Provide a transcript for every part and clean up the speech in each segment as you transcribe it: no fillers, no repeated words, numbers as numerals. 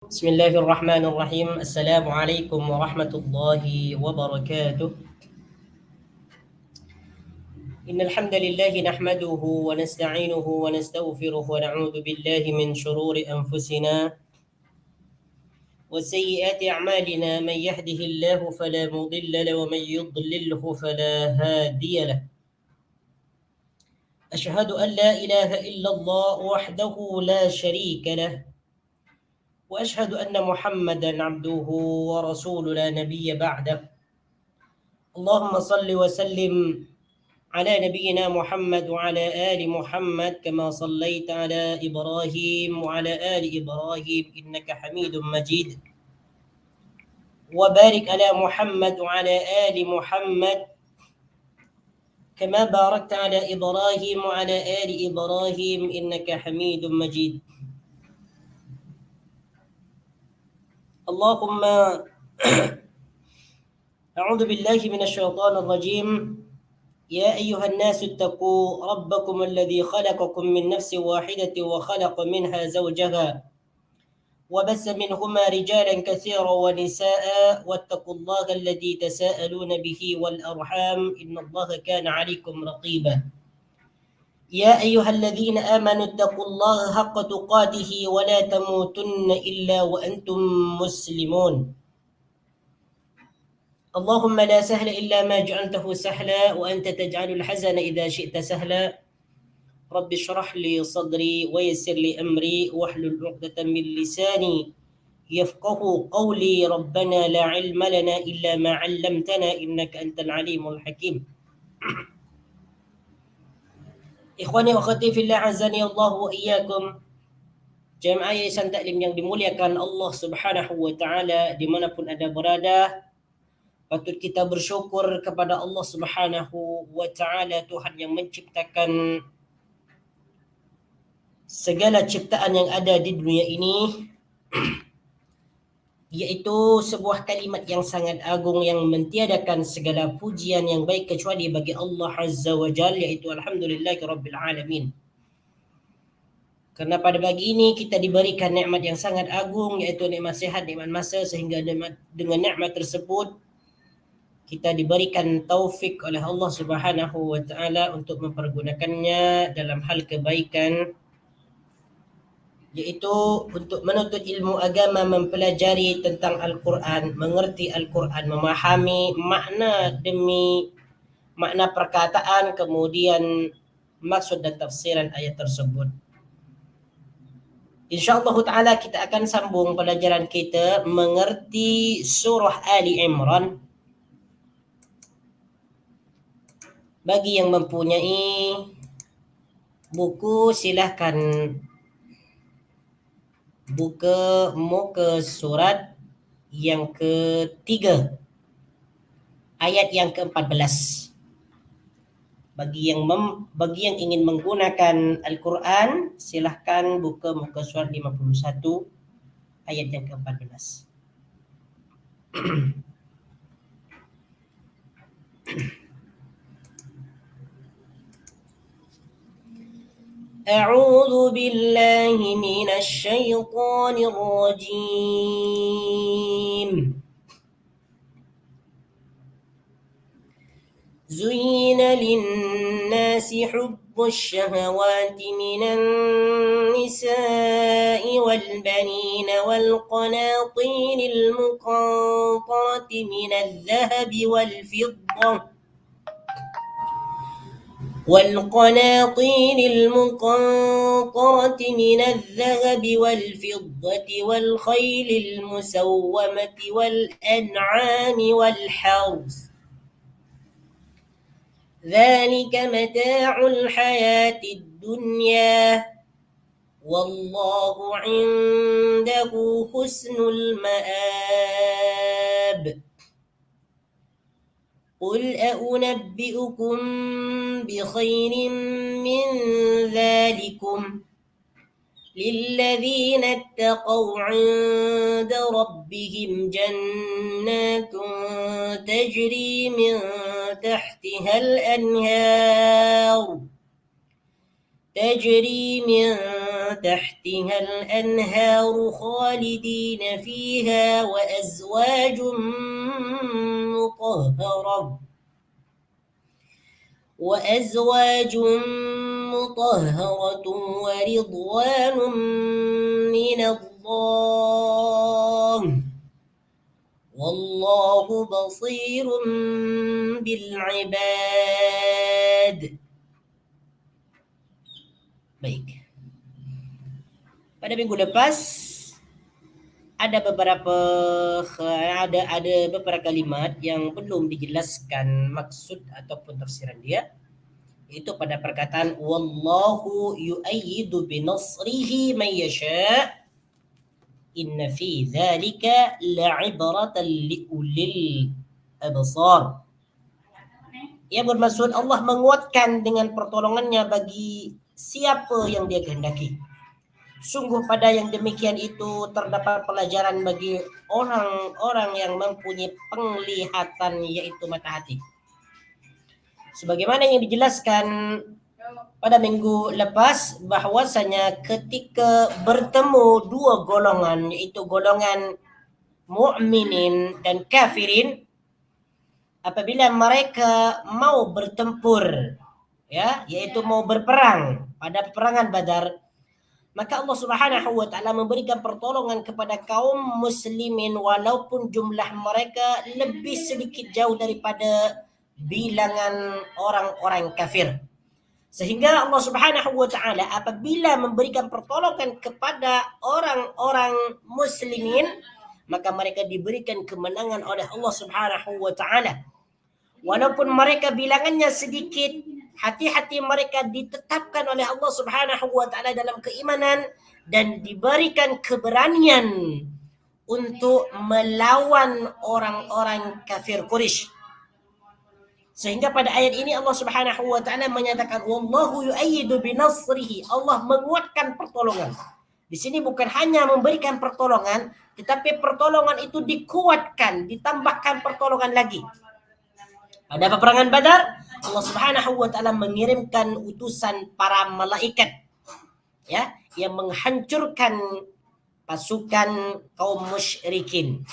بسم الله الرحمن الرحيم. السلام عليكم ورحمة الله وبركاته. إن الحمد لله نحمده ونستعينه ونستغفره ونعوذ بالله من شرور أنفسنا وسيئات أعمالنا. من يهده الله فلا مضل له ومن يضلله فلا هادي له. أشهد أن لا إله إلا الله وحده لا شريك له، وأشهد أن محمدا عبده ورسوله لا نبي بعده. اللهم صل وسلم على نبينا محمد وعلى آل محمد كما صليت على إبراهيم وعلى آل إبراهيم إنك حميد مجيد، وبارك على محمد وعلى آل محمد كما باركت على إبراهيم وعلى آل إبراهيم إنك حميد مجيد. اللهم أعوذ بالله من الشيطان الرجيم. يا أيها الناس اتقوا ربكم الذي خلقكم من نفس واحدة وخلق منها زوجها وبث منهما رجالا كثيرا ونساء، واتقوا الله الذي تساءلون به والأرحام إن الله كان عليكم رقيبا. يا أيها الذين آمنوا اتقوا الله حق تقاته ولا تموتن إلا وأنتم مسلمون. اللهم لا سهل إلا ما جعلته سهلا وأنت تجعل الحزن إذا شئت سهلا. رب اشرح لي صدري ويسر لي أمري واحلل عقدة من لساني يفقه قولي. ربنا لا علم لنا إلا ما علمتنا إنك أنت العليم الحكيم. Ikhwani wa akhwati fillah, azani Allah wa iyyakum. Jemaah Yayasan Taklim yang dimuliakan Allah Subhanahu wa taala dimanapun anda berada, patut kita bersyukur kepada Allah Subhanahu wa taala, Tuhan yang menciptakan segala ciptaan yang ada di dunia ini, iaitu sebuah kalimat yang sangat agung yang mentiadakan segala pujian yang baik kecuali bagi Allah Azza wa Jalla, iaitu alhamdulillahi rabbil alamin. Karena pada pagi ini kita diberikan nikmat yang sangat agung, iaitu nikmat sehat, nikmat masa, sehingga dengan nikmat tersebut kita diberikan taufik oleh Allah Subhanahu wa taala untuk mempergunakannya dalam hal kebaikan, iaitu untuk menuntut ilmu agama, mempelajari tentang Al-Quran, mengerti Al-Quran, memahami makna demi makna perkataan, kemudian maksud dan tafsiran ayat tersebut. InsyaAllah ta'ala kita akan sambung pelajaran kita mengerti surah Ali Imran. Bagi yang mempunyai buku silahkan buka muka surat yang ketiga, ayat yang ke-14. Bagi yang ingin menggunakan Al-Quran, silahkan buka muka surat 51, ayat yang ke-14. أعوذ بالله من الشيطان الرجيم. زين للناس حب الشهوات من النساء والبنين والقناطير المقنطرة من الذهب والفضة والخيل المسومة والأنعام والحرث، ذلك متاع الحياة الدنيا والله عنده حسن المآب. قل أنبئكم بخير من ذلكم للذين اتقوا عند ربهم جنات تجري من تحتها تحتها الأنهار خالدين فيها وأزواج مطهرة ورضوان من الله والله بصير بالعباد. Baik. Pada minggu lepas ada beberapa kalimat yang belum dijelaskan maksud ataupun tafsiran dia, itu pada perkataan wallahu yu'ayyidu binasrihi man yasha inna fi dzalika la'ibratan liulil absar. Ia bermaksud Allah menguatkan dengan pertolongannya bagi siapa yang dia kehendaki. Sungguh pada yang demikian itu terdapat pelajaran bagi orang-orang yang mempunyai penglihatan, yaitu mata hati. Sebagaimana yang dijelaskan pada minggu lepas, bahwasanya ketika bertemu dua golongan, yaitu golongan mukminin dan kafirin, apabila mereka mau bertempur, ya, yaitu mau berperang pada peperangan Badar, maka Allah Subhanahu wa taala memberikan pertolongan kepada kaum muslimin walaupun jumlah mereka lebih sedikit jauh daripada bilangan orang-orang kafir. Sehingga Allah Subhanahu wa taala apabila memberikan pertolongan kepada orang-orang muslimin, maka mereka diberikan kemenangan oleh Allah Subhanahu wa taala. Walaupun mereka bilangannya sedikit, hati-hati mereka ditetapkan oleh Allah Subhanahu wa taala dalam keimanan dan diberikan keberanian untuk melawan orang-orang kafir Quraisy. Sehingga pada ayat ini Allah Subhanahu wa taala menyatakan wallahu yu'ayyidu binasrihi, Allah menguatkan pertolongan. Di sini bukan hanya memberikan pertolongan, tetapi pertolongan itu dikuatkan, ditambahkan pertolongan lagi. Pada peperangan Badar, Allah Subhanahu wa taala mengirimkan utusan para malaikat, ya, yang menghancurkan pasukan kaum musyrikin.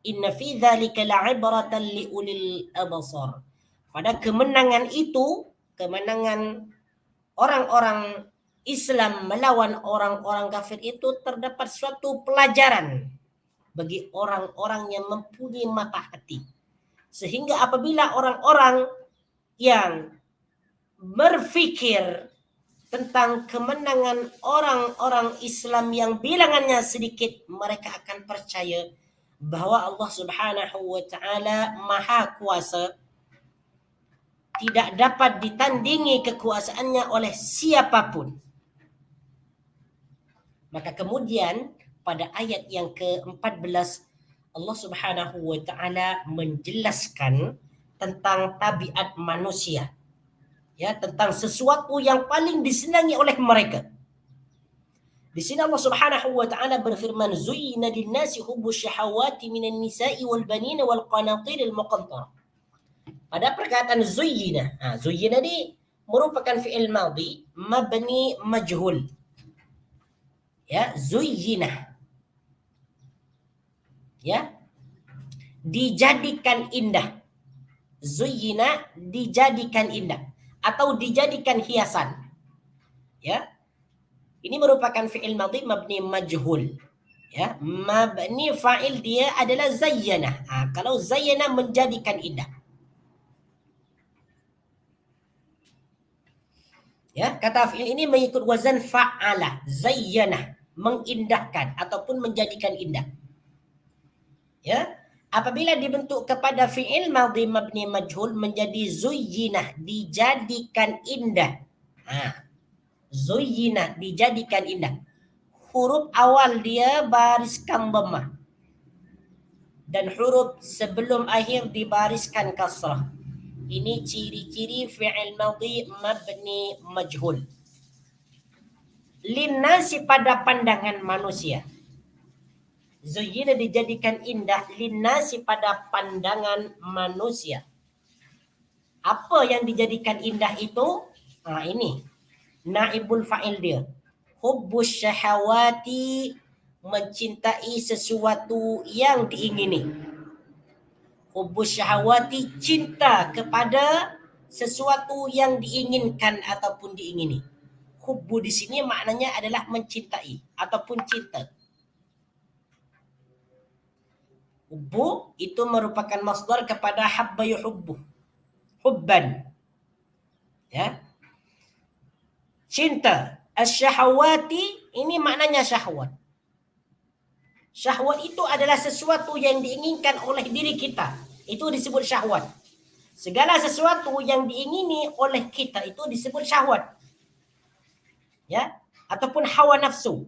Inna fi dzalika la'ibratan liulil absar. Pada kemenangan itu, kemenangan orang-orang Islam melawan orang-orang kafir itu terdapat suatu pelajaran bagi orang-orang yang mempunyai mata hati. Sehingga apabila orang-orang yang berfikir tentang kemenangan orang-orang Islam yang bilangannya sedikit, mereka akan percaya bahwa Allah Subhanahu wa taala Maha Kuasa, tidak dapat ditandingi kekuasaannya oleh siapapun. Maka kemudian pada ayat yang ke-14 Allah Subhanahu wa taala menjelaskan tentang tabiat manusia, ya, tentang sesuatu yang paling disenangi oleh mereka. Di sini Allah Subhanahu wa taala berfirman, "Zuyyina lin-nasi hubbus syahawati minan nisa'i wal banina wal qanatiril muqantarah." Pada perkataan zuyyina, zuyyina ini merupakan fi'il madhi mabni majhul. Ya, zuyyina. Ya, dijadikan indah. Zuyyina, dijadikan indah atau dijadikan hiasan. Ya, ini merupakan fi'il madhi mabni majhul. Ya, mabni fa'il dia adalah zayyana. Kalau zayyana menjadikan indah. Ya, kata fi'il ini mengikut wazan fa'ala, zayyana, mengindahkan ataupun menjadikan indah. Ya, apabila dibentuk kepada fi'il madhi mabni majhul menjadi zuyyinah, dijadikan indah. Zuyyinah, dijadikan indah. Huruf awal dia bariskan dhammah dan huruf sebelum akhir dibariskan kasrah. Ini ciri-ciri fi'il madhi mabni majhul. Linnasi, pada pandangan manusia. Zuyyina dijadikan indah, linnasi, pada pandangan manusia. Apa yang dijadikan indah itu? Ini naibul fa'il dia. Hubbus syahawati, mencintai sesuatu yang diingini. Hubbus syahawati, cinta kepada sesuatu yang diinginkan ataupun diingini. Hubbu di sini maknanya adalah mencintai ataupun cinta. Hubbu itu merupakan masdar kepada habba yuhubbu. Hubban. Ya. Cinta. Asyahawati ini maknanya syahwat. Syahwat itu adalah sesuatu yang diinginkan oleh diri kita. Itu disebut syahwat. Segala sesuatu yang diingini oleh kita itu disebut syahwat. Ya, ataupun hawa nafsu.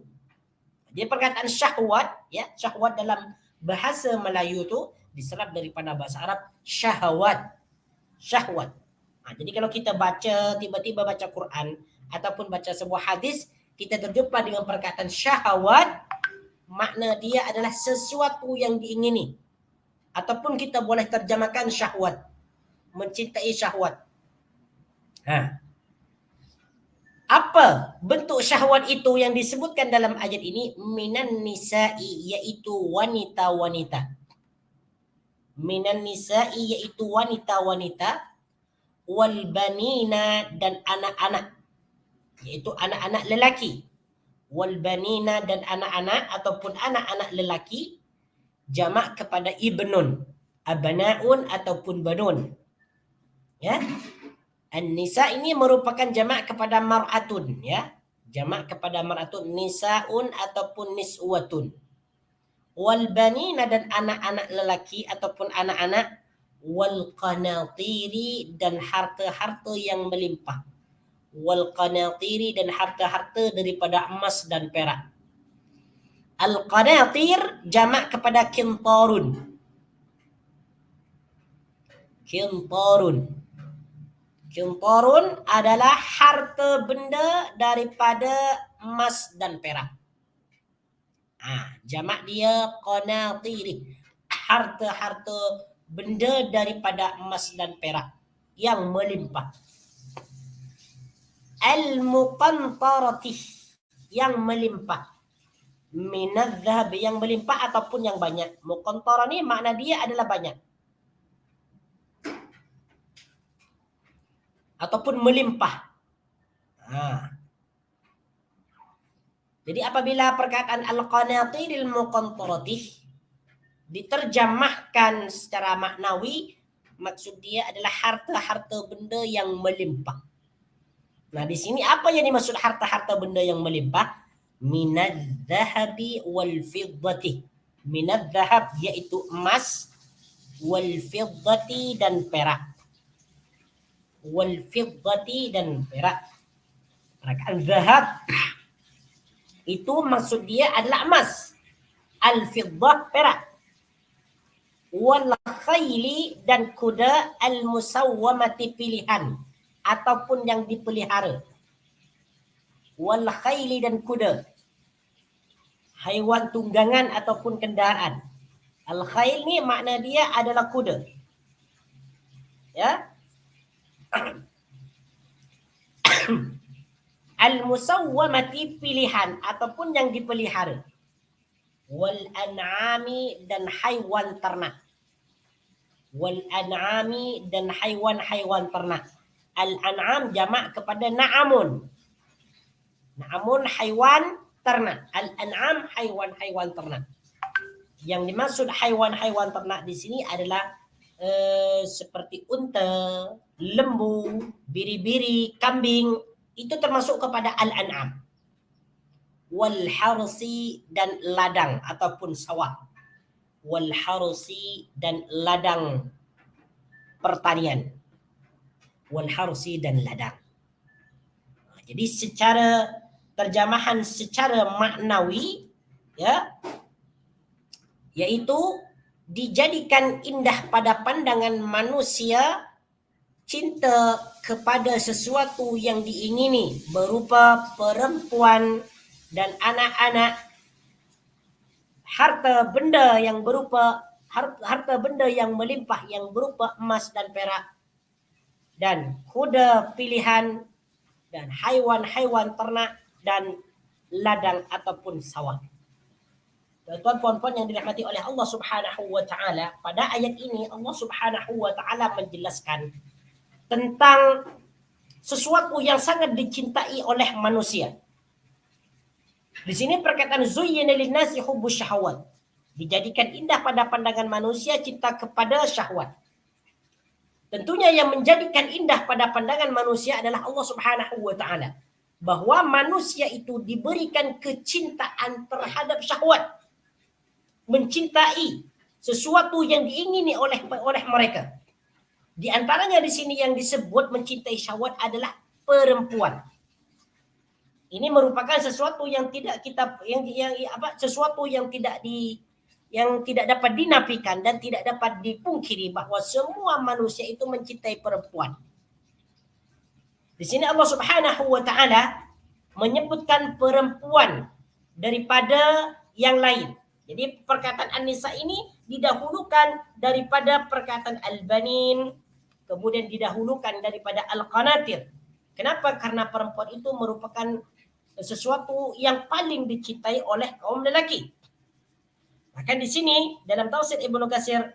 Dia perkataan syahwat, ya, syahwat dalam bahasa Melayu itu diserap daripada bahasa Arab syahwat. Syahwat. Jadi kalau kita baca, tiba-tiba baca Quran ataupun baca sebuah hadis, kita terjumpa dengan perkataan syahwat, makna dia adalah sesuatu yang diingini. Ataupun kita boleh terjemahkan syahwat, mencintai syahwat. Apa bentuk syahwat itu yang disebutkan dalam ayat ini? Minan nisa'i, yaitu wanita-wanita. Minan nisa'i, yaitu wanita-wanita. Wal banina, dan anak-anak, yaitu anak-anak lelaki. Wal banina, dan anak-anak ataupun anak-anak lelaki, jamak kepada ibnun, abnaun ataupun banun. Ya. An-nisa ini merupakan jamak kepada mar'atun, ya. Jamak kepada mar'atun, nisaun ataupun niswatun. Wal banina, dan anak-anak lelaki ataupun anak-anak. Wal qanatiri, dan harta-harta yang melimpah. Wal qanatiri, dan harta-harta daripada emas dan perak. Al-qanatir jamak kepada kintarun. Kintarun. Kintarun adalah harta benda daripada emas dan perak. Jamak dia qanatiri. Harta-harta benda daripada emas dan perak yang melimpah. Al-muqantarati, yang melimpah. Minadh-dhahab, yang melimpah ataupun yang banyak. Muqantara ni makna dia adalah banyak. Ataupun melimpah. Jadi apabila perkataan al-qanatiril muqantarati diterjemahkan secara maknawi, maksud dia adalah harta-harta benda yang melimpah. Nah, di sini apa yang dimaksud harta-harta benda yang melimpah? Minadh-dhahabi wal fiddati. Minadh-dhahab yaitu emas, wal fiddati dan perak. Wal fiddati dan perak. Perkataan zahab itu maksud dia adalah emas. Al-fiddah perak. Wal khayli, dan kuda, al-musawwamati, pilihan ataupun yang dipelihara. Wal khayli, dan kuda, haiwan tunggangan ataupun kendaraan. Al-khayl ni makna dia adalah kuda. Ya. Al-musawwamati, pilihan ataupun yang dipelihara. Wal an'ami, dan haiwan ternak. Wal an'ami, dan haiwan-haiwan ternak. Al-an'am jamak kepada na'amun. Na'amun haiwan ternak. Al-an'am haiwan-haiwan ternak. Yang dimaksud haiwan-haiwan ternak di sini adalah seperti unta, lembu, biri-biri, kambing. Itu termasuk kepada al-an'am. Wal harsi, dan ladang ataupun sawah. Wal harsi, dan ladang pertanian. Wal harsi, dan ladang. Jadi secara terjemahan secara maknawi, ya, yaitu dijadikan indah pada pandangan manusia cinta kepada sesuatu yang diingini berupa perempuan dan anak-anak, harta benda yang berupa harta benda yang melimpah yang berupa emas dan perak, dan kuda pilihan, dan haiwan-haiwan ternak, dan ladang ataupun sawah. Tuan puan-puan yang dirahmati oleh Allah Subhanahu wa taala, pada ayat ini Allah Subhanahu wa taala menjelaskan tentang sesuatu yang sangat dicintai oleh manusia. Di sini perkataan zuyyina linnasi hubbus syahawat. Dijadikan indah pada pandangan manusia cinta kepada syahwat. Tentunya yang menjadikan indah pada pandangan manusia adalah Allah Subhanahu wa taala. Bahwa manusia itu diberikan kecintaan terhadap syahwat. Mencintai sesuatu yang diingini oleh mereka. Di antaranya di sini yang disebut mencintai syahwat adalah perempuan. Ini merupakan sesuatu yang tidak kita sesuatu yang tidak dapat dinafikan dan tidak dapat dipungkiri bahwa semua manusia itu mencintai perempuan. Di sini Allah Subhanahu wa taala menyebutkan perempuan daripada yang lain. Jadi perkataan An-Nisa ini didahulukan daripada perkataan Al-Banin, kemudian didahulukan daripada Al-Qanatir. Kenapa? Karena perempuan itu merupakan sesuatu yang paling dicintai oleh kaum lelaki. Bahkan di sini dalam tafsir Ibnu Katsir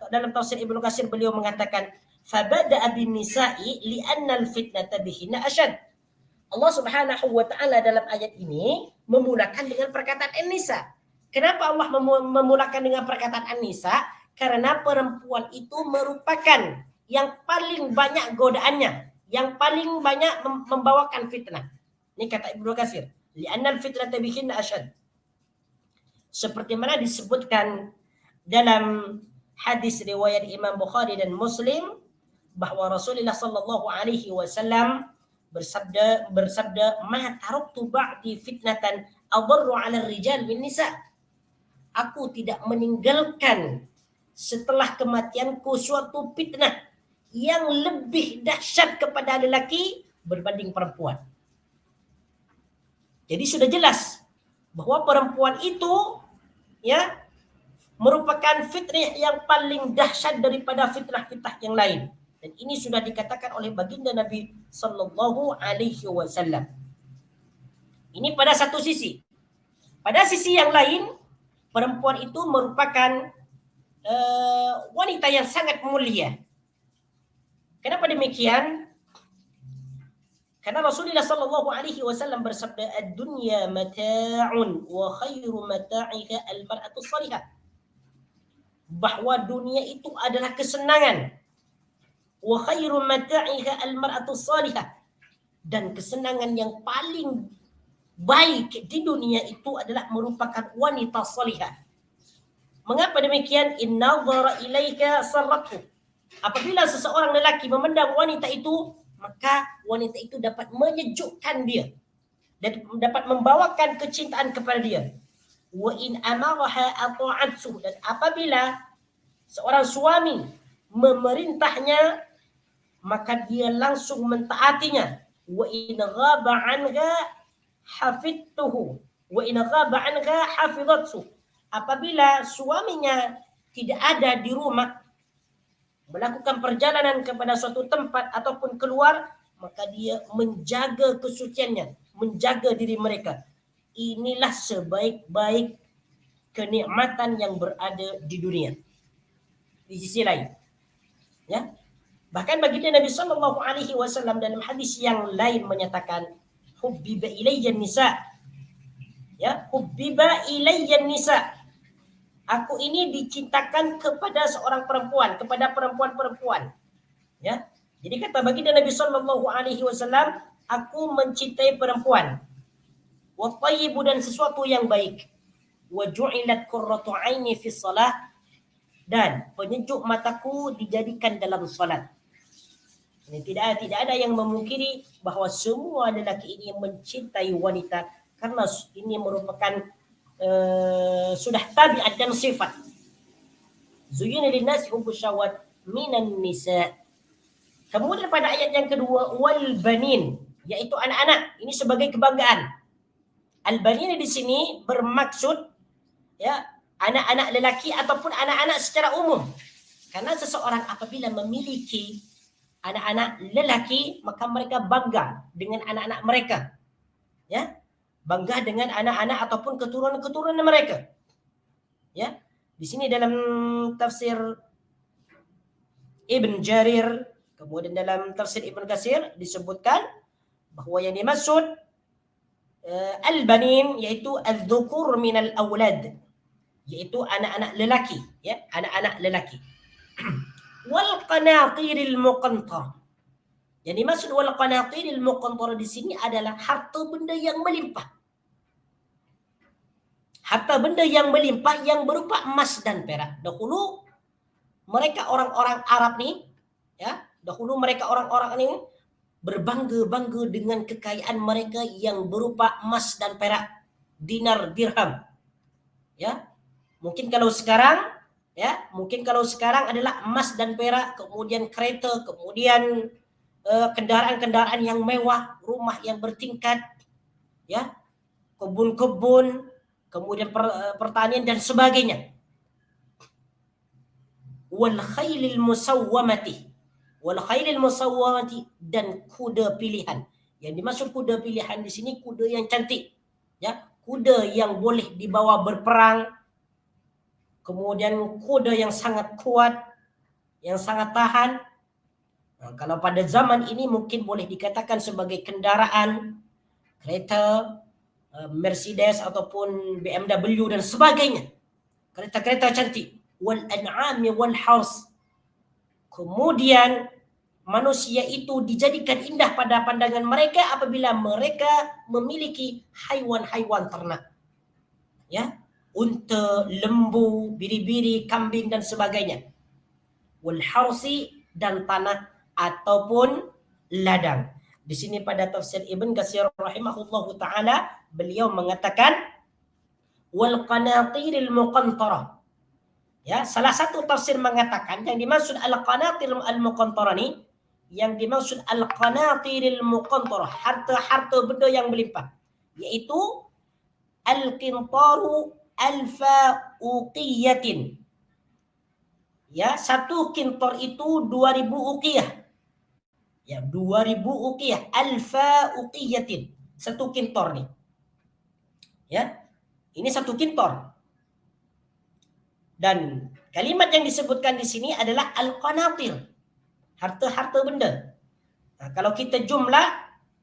dalam tafsir Ibnu Katsir beliau mengatakan fabada'a bin nisa'i li'anna al-fitnata bihinna asyad. Allah Subhanahu wa taala dalam ayat ini memulakan dengan perkataan An-Nisa. Kenapa Allah memulakan dengan perkataan An-Nisa? Karena perempuan itu merupakan yang paling banyak godaannya, yang paling banyak membawakan fitnah. Ini kata Ibnu Katsir, li'anna al-fitnata bihinna asyad. Seperti mana disebutkan dalam hadis riwayat Imam Bukhari dan Muslim bahwa Rasulullah sallallahu alaihi wasallam bersabda ma taraktu ba'di fitnatan adarru 'ala ar-rijal bin nisa. Aku tidak meninggalkan setelah kematianku suatu fitnah yang lebih dahsyat kepada lelaki berbanding perempuan. Jadi sudah jelas bahwa perempuan itu merupakan fitnah yang paling dahsyat daripada fitnah-fitnah yang lain. Dan ini sudah dikatakan oleh baginda Nabi sallallahu alaihi wasallam. Ini pada satu sisi. Pada sisi yang lain, perempuan itu merupakan wanita yang sangat mulia. Kenapa demikian? Karena Rasulullah sallallahu alaihi wasallam bersabda, "Ad-dunya mata'un wa khairu mata'iha al-mar'atu salihah." Bahwa dunia itu adalah kesenangan. Wa khairu mata'iha al-mar'atu salihah. Dan kesenangan yang paling baik di dunia itu adalah merupakan wanita salihah. Mengapa demikian? In nadhara ilaika sarrathu. Apabila seseorang lelaki memandang wanita itu, maka wanita itu dapat menyejukkan dia dan dapat membawakan kecintaan kepada dia. Wa in amaraha ata'atsu. Dan apabila seorang suami memerintahnya, maka dia langsung mentaatinya. Wa in ghaba anha hafidtuhu wa in ghaba anha hafidhatsu. Apabila suaminya tidak ada di rumah, melakukan perjalanan kepada suatu tempat ataupun keluar, maka dia menjaga kesuciannya, menjaga diri mereka. Inilah sebaik-baik kenikmatan yang berada di dunia. Di sisi lain, ya. Bahkan baginda Nabi sallallahu alaihi wasallam dalam hadis yang lain menyatakan, hubbiba ilayya nisa. Ya, hubbiba ilayya nisa. Aku ini dicintakan kepada seorang perempuan, kepada perempuan-perempuan. Ya. Jadi kata baginda Nabi sallallahu alaihi wasallam, aku mencintai perempuan. Wa thayyibu, dan sesuatu yang baik. Wa ju'ilat qurratu 'aini fi shalah, dan penyejuk mataku dijadikan dalam salat. Ini tidak ada yang memungkiri bahwa semua lelaki ini mencintai wanita karena ini merupakan sudah tabiat dan sifat. Zuyyina linnasi hubbus syahwat minan nisa. Kemudian pada ayat yang kedua, wal banin, yaitu anak-anak. Ini sebagai kebanggaan. Al banin di sini bermaksud ya anak-anak lelaki ataupun anak-anak secara umum. Karena seseorang apabila memiliki anak-anak lelaki, maka mereka bangga dengan anak-anak mereka. Ya, bangga dengan anak-anak ataupun keturunan-keturunan mereka. Ya, di sini dalam tafsir Ibn Jarir, kemudian dalam tafsir Ibn Katsir disebutkan bahwa yang dimaksud al-banin yaitu al-dhukur min al-awlad, yaitu anak-anak lelaki, ya, anak-anak lelaki. Wal qanatiril muqantarah. Yang dimaksud wal qanatiril muqantarah di sini adalah harta benda yang melimpah. Harta benda yang melimpah yang berupa emas dan perak. Dahulu mereka orang-orang Arab nih, ya, dahulu mereka orang-orang ini berbangga-bangga dengan kekayaan mereka yang berupa emas dan perak, dinar, dirham. Ya. Mungkin kalau sekarang adalah emas dan perak, kemudian kereta, kemudian kendaraan-kendaraan yang mewah, rumah yang bertingkat, ya, kebun-kebun, kemudian pertanian dan sebagainya. Wal khailil musawwamati, dan kuda pilihan. Yang dimaksud kuda pilihan di sini kuda yang cantik, ya, kuda yang boleh dibawa berperang, kemudian kuda yang sangat kuat, yang sangat tahan. Nah, kalau pada zaman ini mungkin boleh dikatakan sebagai kendaraan, kereta, Mercedes ataupun BMW dan sebagainya. Kereta-kereta cantik. Wal an'ami wal hars. Kemudian manusia itu dijadikan indah pada pandangan mereka apabila mereka memiliki haiwan-haiwan ternak. Ya, unta, lembu, biri-biri, kambing dan sebagainya. Wal harsi, dan tanah ataupun ladang. Di sini pada tafsir Ibn Katsir rahimahullahu taala beliau mengatakan wal qanatiril muqantarah. Ya, salah satu tafsir mengatakan yang dimaksud al-qanatir al-muqantarah ni, yang dimaksud al-qanatiril muqantarah, harta-harta benda yang melimpah, yaitu al-qintaru alfa uqiyatin. Ya, satu kintor itu 2000 uqiyah. Ya, 2000 uqiyah, alfa uqiyatin. Satu kintor nih. Ya. Ini satu kintor. Dan kalimat yang disebutkan di sini adalah al-qanatir, harta-harta benda. Nah, kalau kita jumlah,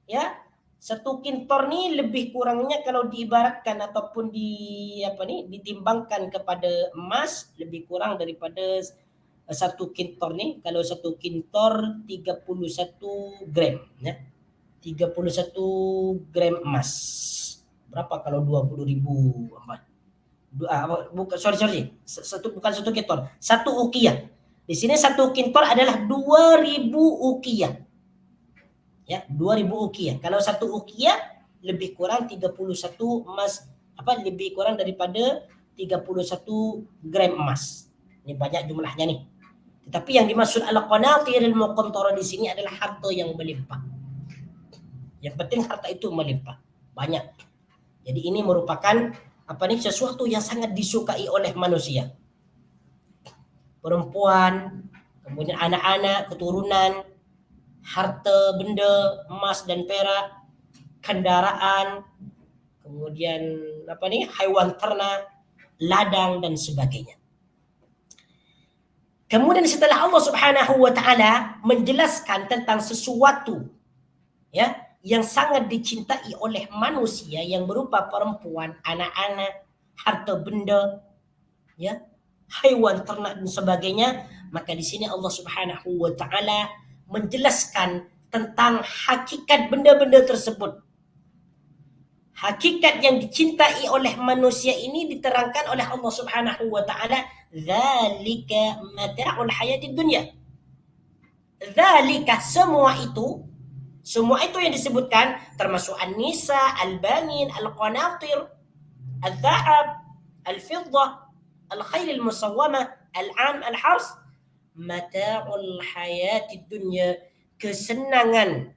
ya, satu kintor ni lebih kurangnya kalau diibaratkan ataupun ditimbangkan kepada emas, lebih kurang daripada satu kintor ni. Kalau satu kintor 31 gram, ya, 31 gram emas. Berapa kalau 20.000 amat? Bukan satu kintor, satu uqiyah. Di sini satu kintor adalah 2000 uqiyah. Ya, 2000 uqiyah. Kalau satu uqiyah lebih kurang 31 emas, lebih kurang daripada 31 gram emas. Ini banyak jumlahnya nih. Tetapi yang dimaksud al-qanatiril muqantarah di sini adalah harta yang melimpah. Yang penting harta itu melimpah, banyak. Jadi ini merupakan sesuatu yang sangat disukai oleh manusia. Perempuan, kemudian anak-anak, keturunan, harta benda, emas dan perak, kendaraan, kemudian haiwan ternak, ladang dan sebagainya. Kemudian setelah Allah Subhanahu wa taala menjelaskan tentang sesuatu, ya, yang sangat dicintai oleh manusia yang berupa perempuan, anak-anak, harta benda, ya, haiwan ternak dan sebagainya, maka di sini Allah Subhanahu wa taala menjelaskan tentang hakikat benda-benda tersebut. Hakikat yang dicintai oleh manusia ini diterangkan oleh Allah Subhanahu wa taala, dzalika mata'ul hayatid dunya. Dzalika, semua itu yang disebutkan termasuk an-nisa, al-banin, al-qanatir, al-dhahab, al-fiddah, al-khail al-musawwamah, al-'am, al-hars, mata'ul hayatid dunya, kesenangan,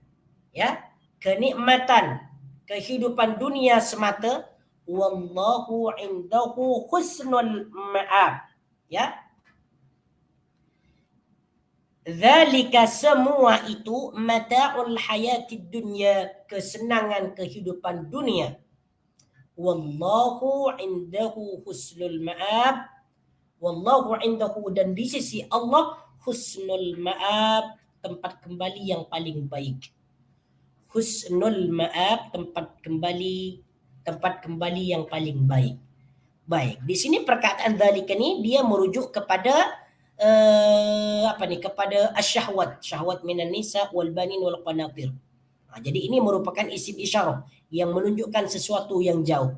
ya, kenikmatan kehidupan dunia semata. Wallahu indahu husnul ma'ab, ya. Dzalika semua itu mata'ul hayatid dunya, kesenangan kehidupan dunia. Wallahu indahu husnul ma'ab. Wallahu indahu, dan di sisi Allah, husnul ma'ab, tempat kembali yang paling baik. Husnul ma'ab, tempat kembali yang paling baik. Baik, di sini perkataan dzalika ni dia merujuk kepada kepada asyahwat, syahwat minan nisa wal banin wal qanatir. Jadi ini merupakan isim isyarah yang menunjukkan sesuatu yang jauh.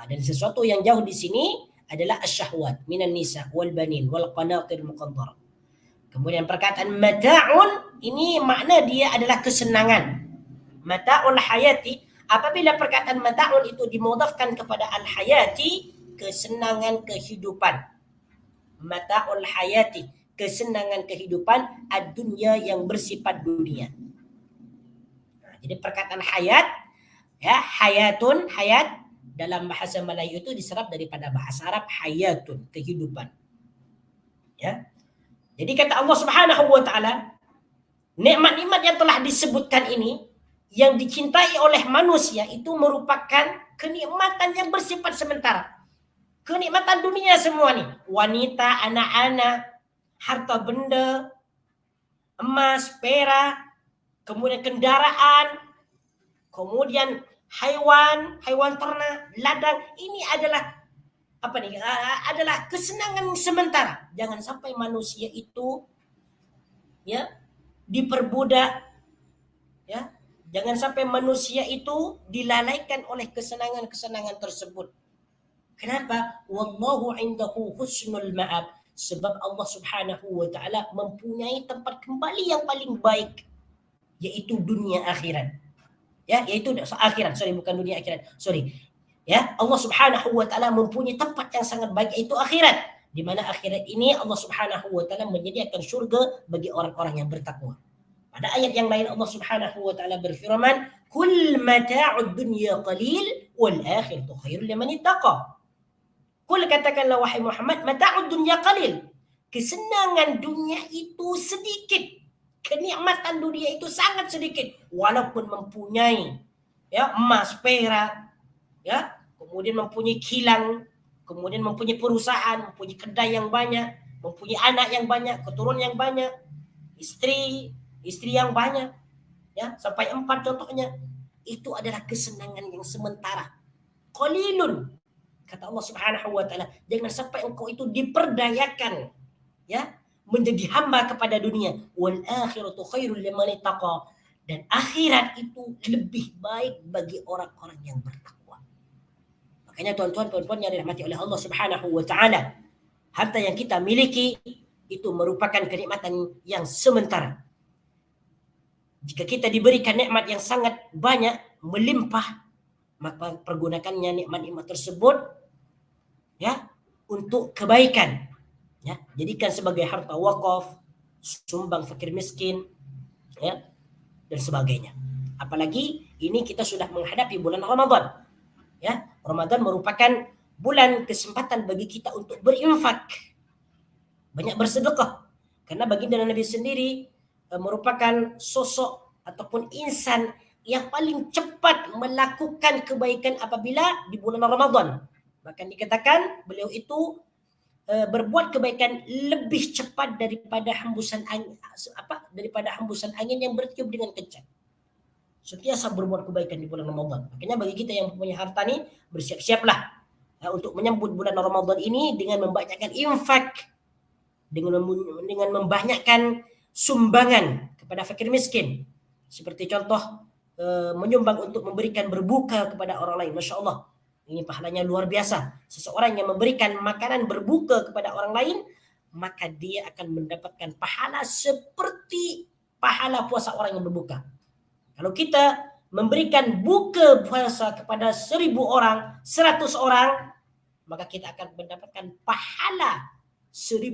Dan sesuatu yang jauh di sini adalah asyahwat minan nisa wal banin wal qanatir muqantarah. Kemudian perkataan mata'un ini makna dia adalah kesenangan. Mata'ul hayati, apabila perkataan mata'un itu dimudafkan kepada al-hayati, kesenangan kehidupan. Mata'ul hayati, kesenangan kehidupan, ad-dunya yang bersifat dunia. Jadi perkataan hayat, ya, hayatun, hayat dalam bahasa Melayu itu diserap daripada bahasa Arab hayatun, kehidupan. Ya. Jadi kata Allah Subhanahu wa taala, nikmat-nikmat yang telah disebutkan ini yang dicintai oleh manusia itu merupakan kenikmatan yang bersifat sementara. Kenikmatan dunia semua nih, wanita, anak-anak, harta benda, emas, perak, kemudian kendaraan, kemudian hewan ternak, ladang, ini adalah adalah kesenangan sementara. Jangan sampai manusia itu ya diperbudak, ya. Jangan sampai manusia itu dilalaikan oleh kesenangan-kesenangan tersebut. Kenapa? Wallahu indahu husnul ma'ab. Sebab Allah Subhanahu wa taala mempunyai tempat kembali yang paling baik, yaitu dunia akhirat. Ya, yaitu akhirat, bukan dunia akhirat. Ya, Allah Subhanahu wa taala mempunyai tempat yang sangat baik, yaitu akhirat. Di mana akhirat ini Allah Subhanahu wa taala menyediakan surga bagi orang-orang yang bertakwa. Pada ayat yang lain Allah Subhanahu wa taala berfirman, "Kul mata'ud dunya qalil wal akhiratu khairul liman ittaqa." Kul, katakanlah wahai Muhammad, mata'ud dunya qalil. Kesenangan dunia itu sedikit. Kenikmatan dunia itu sangat sedikit. Walaupun mempunyai ya emas, perak, ya, kemudian mempunyai kilang, kemudian mempunyai perusahaan, mempunyai kedai yang banyak, mempunyai anak yang banyak, keturunan yang banyak, istri yang banyak, ya, sampai 4 contohnya. Itu adalah kesenangan yang sementara. Qalilun, kata Allah Subhanahu wa taala, jangan sampai engkau itu diperdayakan ya menjadi hamba kepada dunia. Wal akhiratu khairul liman ittaqa, dan akhirat itu lebih baik bagi orang-orang yang bertakwa. Makanya tuan-tuan puan-puan yang dirahmati oleh Allah Subhanahu wa taala, harta yang kita miliki itu merupakan kenikmatan yang sementara. Jika kita diberikan nikmat yang sangat banyak, melimpah, maka pergunakannya nikmat-nikmat tersebut ya untuk kebaikan. Ya, jadikan sebagai harta wakaf, sumbang fakir miskin, ya, dan sebagainya. Apalagi ini kita sudah menghadapi bulan Ramadan. Ya, Ramadan merupakan bulan kesempatan bagi kita untuk berinfak, banyak bersedekah. Karena baginda Nabi sendiri merupakan sosok ataupun insan yang paling cepat melakukan kebaikan apabila di bulan Ramadan. Bahkan dikatakan beliau itu berbuat kebaikan lebih cepat daripada hembusan hembusan angin yang bertiup dengan kencang. Sentiasa berbuat kebaikan di bulan Ramadan. Makanya bagi kita yang punya harta nih, bersiap-siaplah untuk menyambut bulan Ramadan ini dengan membanyakkan infak, dengan membanyakkan sumbangan kepada fakir miskin. Seperti contoh menyumbang untuk memberikan berbuka kepada orang lain. Masya Allah, ini pahalanya luar biasa. Seseorang yang memberikan makanan berbuka kepada orang lain, maka dia akan mendapatkan pahala seperti pahala puasa orang yang berbuka. Kalau kita memberikan buka puasa kepada 1000 orang, 100 orang, maka kita akan mendapatkan pahala 1000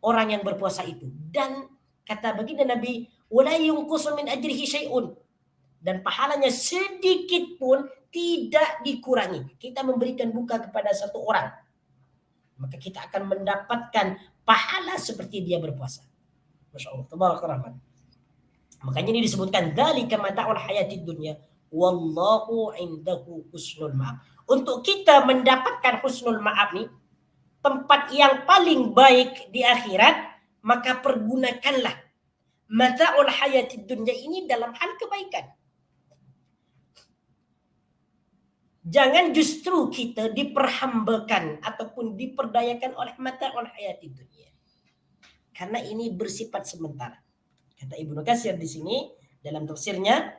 orang yang berpuasa itu. Dan kata baginda Nabi, wala yunqusu min ajrihi syai'un, dan pahalanya sedikit pun tidak dikurangi. Kita memberikan buka kepada 1 orang, maka kita akan mendapatkan pahala seperti dia berpuasa. Masya Allah, tabaraka rahman. Makanya ini disebutkan dzalika mata'ul hayatid dunya wallahu indahu husnul ma'ab. Untuk kita mendapatkan husnul ma'ab nih, tempat yang paling baik di akhirat, maka pergunakanlah mata'ul hayatid dunya ini dalam hal kebaikan. Jangan justru kita diperhambakan ataupun diperdayakan oleh mata'ul hayatid dunya. Karena ini bersifat sementara. Kata Ibnu Katsir di sini dalam tafsirnya,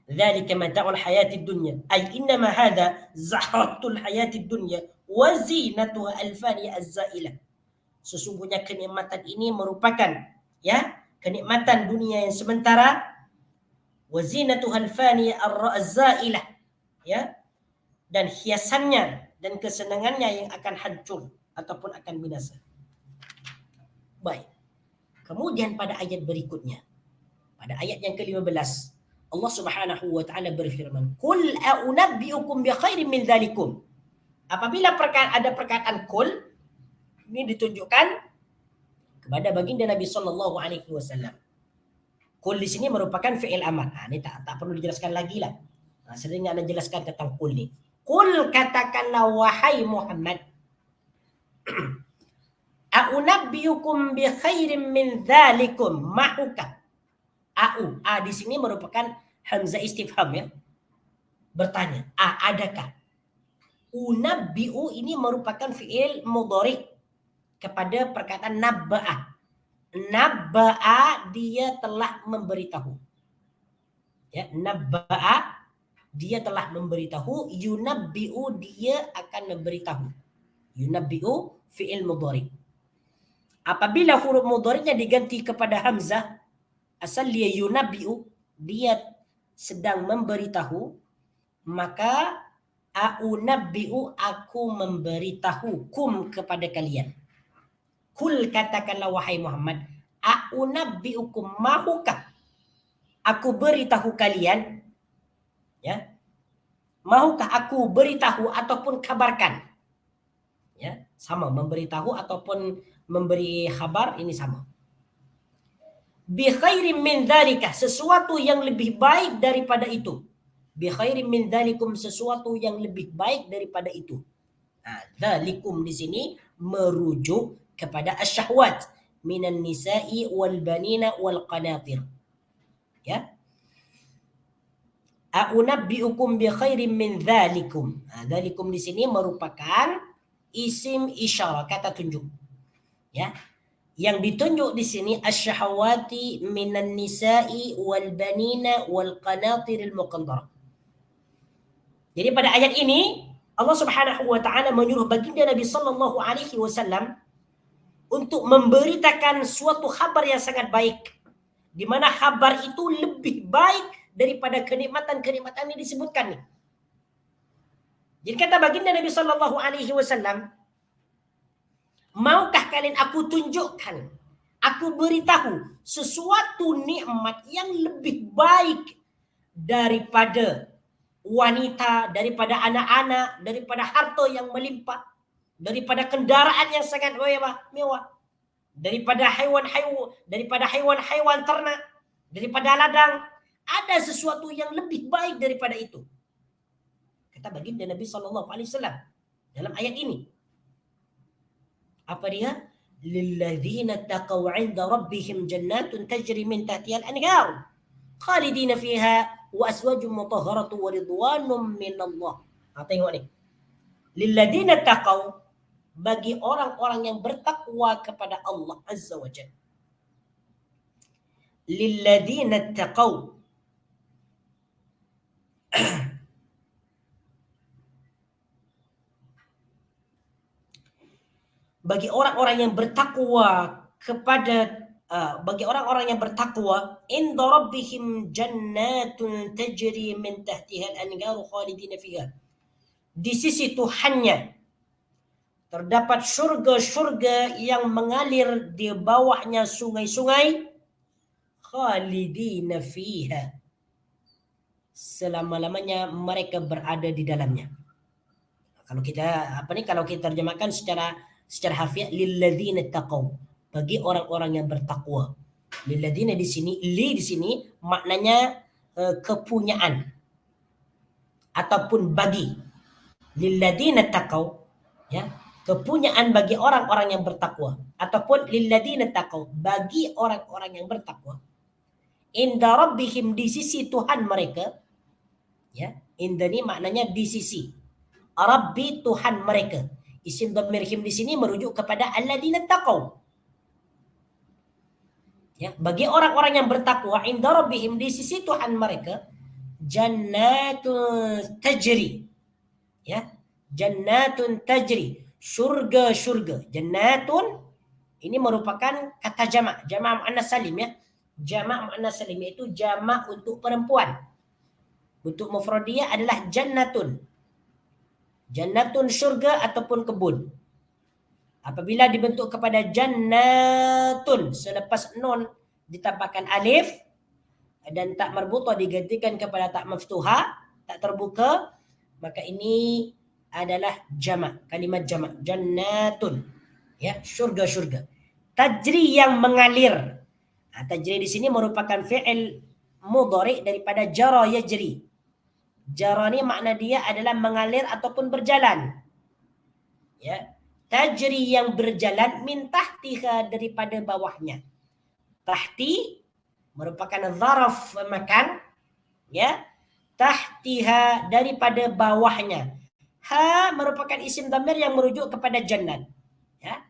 dzalika mata'ul hayatid dunya ay innama hadha zahratul hayatid dunya wa zinatuha al-faniyah az-zailah. Sesungguhnya kenikmatan ini merupakan kenikmatan dunia yang sementara, wa zinatuha al-faniyah az-zailah, dan hiasannya dan kesenangannya yang akan hancur ataupun akan binasa. Baik. Kemudian pada ayat berikutnya, pada ayat yang ke-15, Allah Subhanahu wa taala berfirman, "Qul a'unabbi'ukum bi khairin min dzalikum." Apabila ada perkataan qul, ini ditunjukkan kepada baginda Nabi sallallahu alaihi wasallam. Qul di sini merupakan fi'il amar. Ini tak perlu dijelaskan lagi lah. Sering Anda jelaskan tentang qul ni. Qul, katakanlah wahai Muhammad, a'unabbiukum bi khairin min dzalikum, mahukah? Di sini merupakan hamzah istifham, bertanya. Adakah? Unabbi'u ini merupakan fi'il mudhari kepada perkataan nabba'a. Nabba'a, dia telah memberitahu. Nabba'a, dia telah memberitahu. Yunabbi'u, dia akan memberitahu. Yunabbi'u fi'il mudhari. Apabila huruf mudhari'nya diganti kepada hamzah, asal dia yunabbi'u, dia sedang memberitahu, maka a'unabbi'u, aku memberitahu, kum, kepada kalian. Kul, katakanlah wahai Muhammad, a'unabbi'ukum, mahukah aku beritahu kalian, mahukah aku beritahu ataupun kabarkan, sama, memberitahu ataupun memberi khabar, ini sama. Bi khairin min dzalika, sesuatu yang lebih baik daripada itu. Bi khairin min dzalikum, sesuatu yang lebih baik daripada itu. Dzalikum di sini merujuk kepada asyahwat minan nisa'i wal banina wal qanatir. A'unabbi'ukum bi khairin min dzalikum. Dzalikum di sini merupakan isim isyarah, kata tunjuk. Yang ditunjuk di sini asyahawati minan nisa'i wal banina wal qanatiril muqantarah. Jadi pada ayat ini Allah Subhanahu wa taala menyuruh baginda Nabi sallallahu alaihi wasallam untuk memberitakan suatu kabar yang sangat baik, di mana kabar itu lebih baik daripada kenikmatan-kenikmatan yang disebutkan nih. Jadi kata baginda Nabi sallallahu alaihi wasallam, maukah kalian aku tunjukkan, aku beritahu sesuatu nikmat yang lebih baik daripada wanita, daripada anak-anak, daripada harta yang melimpah, daripada kendaraan yang sangat mewah, daripada hewan-hewan ternak, daripada ladang. Ada sesuatu yang lebih baik daripada itu, kata baginda Nabi sallallahu alaihi wasallam dalam ayat ini. Apa dia? Lilladzina taqaw 'inda rabbihim jannatun tajri min tahtiha al-anhar khalidina fiha wa aswajun mutahharatun wa ridwanun minallah. Tengok ni. Lilladzina taqaw, bagi orang-orang yang bertakwa kepada Allah Azza wa Jalla. Lilladzina taqaw, bagi orang-orang yang bertakwa bagi orang-orang yang bertakwa, inda rabbihim jannatun tajri min tahtiha al-anhar khalidina fiha, di sisi Tuhannya terdapat syurga-syurga yang mengalir di bawahnya sungai-sungai, khalidina fiha, selama-lamanya mereka berada di dalamnya. Kalau kita terjemahkan secara harfiah, lilladzina taqaw, bagi orang-orang yang bertakwa. Lilladzina di sini maknanya kepunyaan ataupun bagi. Lilladzina taqau, ya, kepunyaan bagi orang-orang yang bertakwa, ataupun lilladzina taqau, bagi orang-orang yang bertakwa. Inda rabbihim, di sisi Tuhan mereka, ya. Inda ini maknanya di sisi. Rabbi, Tuhan mereka. Isim dhamirhim di sini merujuk kepada alladzina taqau. Ya, bagi orang-orang yang bertakwa, inda rabbihim, di sisi Tuhan mereka, jannatun tajri. Ya, jannatun tajri, surga-surga. Jannatun ini merupakan kata jamak muannas salim, ya. Jamak muannas salim itu jamak untuk perempuan. Untuk mufradiyah adalah jannatun. Jannatun surga ataupun kebun. Apabila dibentuk kepada jannatun, selepas nun ditambahkan alif dan tak marbutah digantikan kepada tak maftuha, tak terbuka, maka ini adalah jamak, kalimat jamak, jannatun, ya, surga-surga. Tajri, yang mengalir. Tajri di sini merupakan fi'il mudhari daripada jara yajri. Jara ni makna dia adalah mengalir ataupun berjalan. Ya, tajri, yang berjalan, min tahtiha, daripada bawahnya. Tahti merupakan zaraf makan, ya. Tahtiha, daripada bawahnya. Ha merupakan isim dhamir yang merujuk kepada jannat, ya,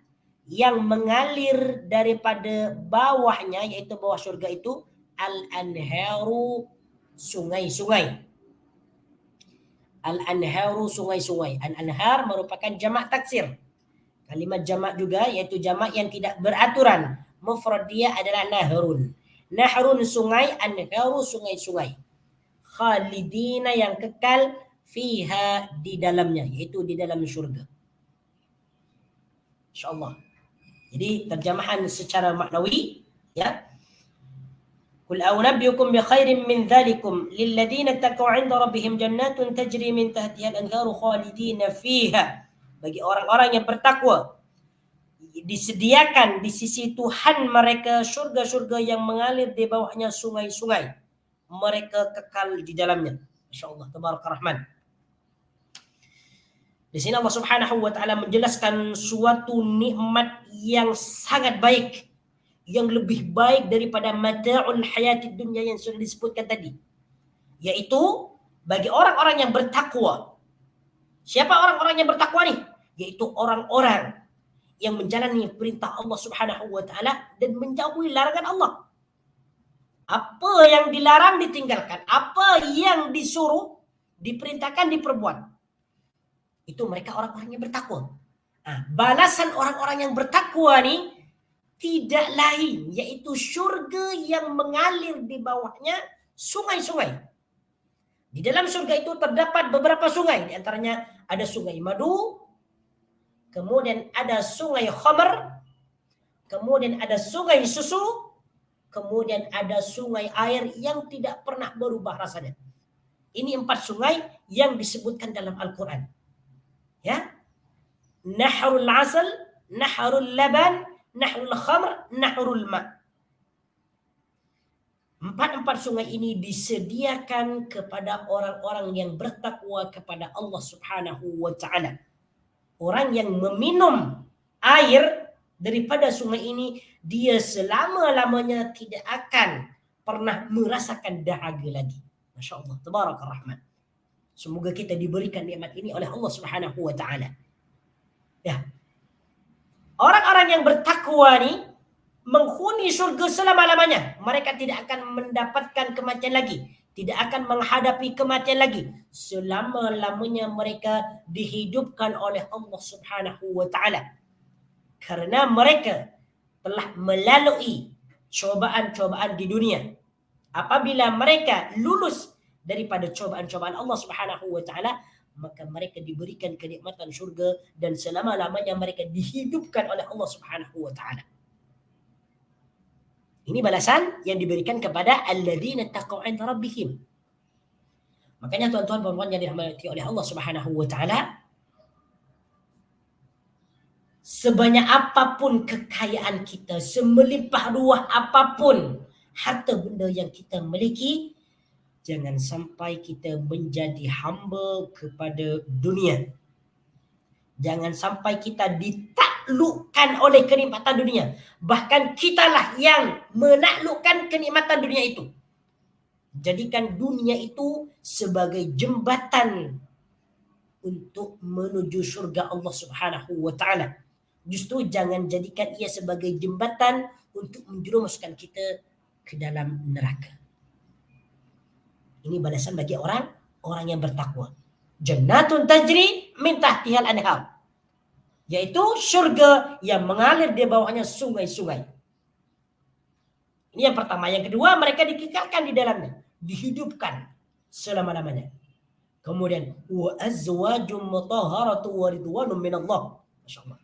yang mengalir daripada bawahnya, yaitu bawah surga itu, al-anharu, sungai-sungai. Al-anharu, sungai-sungai. Al-anhar merupakan jamak taksir. Kalimat jamak juga, yaitu jamak yang tidak beraturan. Mufrad dia adalah nahrun. Nahrun, sungai, anharu, sungai-sungai. Khalidina, yang kekal, fiha, di dalamnya, yaitu di dalam syurga. InsyaAllah. Jadi terjemahan secara maknawi, ya. Qul a'unabbiukum bi khairin min dzalikum lilladzina taqaw 'inda rabbihim jannatun tajri min tahtiha al-anharu khalidina fiha. Bagi orang-orang yang bertakwa, disediakan di sisi Tuhan mereka surga-surga yang mengalir di bawahnya sungai-sungai. Mereka kekal di dalamnya. Masyaallah, tabaraka rahman. Di sini Allah Subhanahu wa taala menjelaskan suatu nikmat yang sangat baik, yang lebih baik daripada mata'ul hayatid dunya yang sudah disebutkan tadi, yaitu bagi orang-orang yang bertakwa. Siapa orang-orang yang bertakwa nih? Yaitu orang-orang yang menjalani perintah Allah Subhanahu wa taala dan menjauhi larangan Allah. Apa yang dilarang ditinggalkan, apa yang disuruh diperintahkan diperbuat. Itu mereka orang-orang yang bertakwa. Balasan orang-orang yang bertakwa nih tidak lain, yaitu syurga yang mengalir di bawahnya sungai-sungai. Di dalam surga itu terdapat beberapa sungai, di antaranya ada sungai madu, kemudian ada sungai khamar, kemudian ada sungai susu, kemudian ada sungai air yang tidak pernah berubah rasanya. Ini 4 sungai yang disebutkan dalam Al-Quran. Ya, nahrul asal, nahrul laban, nahrul khamr, nahrul ma. 4 sungai ini disediakan kepada orang-orang yang bertakwa kepada Allah Subhanahu wa taala. Orang yang meminum air daripada sungai ini, dia selama-lamanya tidak akan pernah merasakan dahaga lagi. Masya Allah, tabaraka rahman. Semoga kita diberikan nikmat ini oleh Allah Subhanahu wa taala. Ya. Orang-orang yang bertakwa ni menghuni surga selama-lamanya. Mereka tidak akan mendapatkan kematian lagi, tidak akan menghadapi kematian lagi. Selama-lamanya mereka dihidupkan oleh Allah Subhanahu wa taala. Karena mereka telah melalui cobaan-cobaan di dunia. Apabila mereka lulus daripada cobaan-cobaan Allah Subhanahu wa taala, maka mereka diberikan kenikmatan syurga dan selama-lamanya mereka dihidupkan oleh Allah Subhanahu wa taala. Ini balasan yang diberikan kepada alladzina taqaw 'inda rabbihim. Makanya tuan-tuan dan puan yang dirahmati oleh Allah Subhanahu wa taala, sebanyak apapun kekayaan kita, semelimpah ruah apapun harta benda yang kita miliki, jangan sampai kita menjadi hamba kepada dunia. Jangan sampai kita ditaklukkan oleh kenikmatan dunia. Bahkan kitalah yang menaklukkan kenikmatan dunia itu. Jadikan dunia itu sebagai jembatan untuk menuju surga Allah Subhanahu wa taala. Justru jangan jadikan ia sebagai jembatan untuk menjerumuskan kita ke dalam neraka. Ini balasan bagi orang yang bertakwa. Jannatun tajri min tahtihal anhar, yaitu surga yang mengalir di bawahnya sungai-sungai. Ini yang pertama. Yang kedua, mereka dikekalkan di dalamnya, dihidupkan selama-lamanya. Kemudian wa azwajum mutahharatu wa ridwanun minallah. Masyaallah.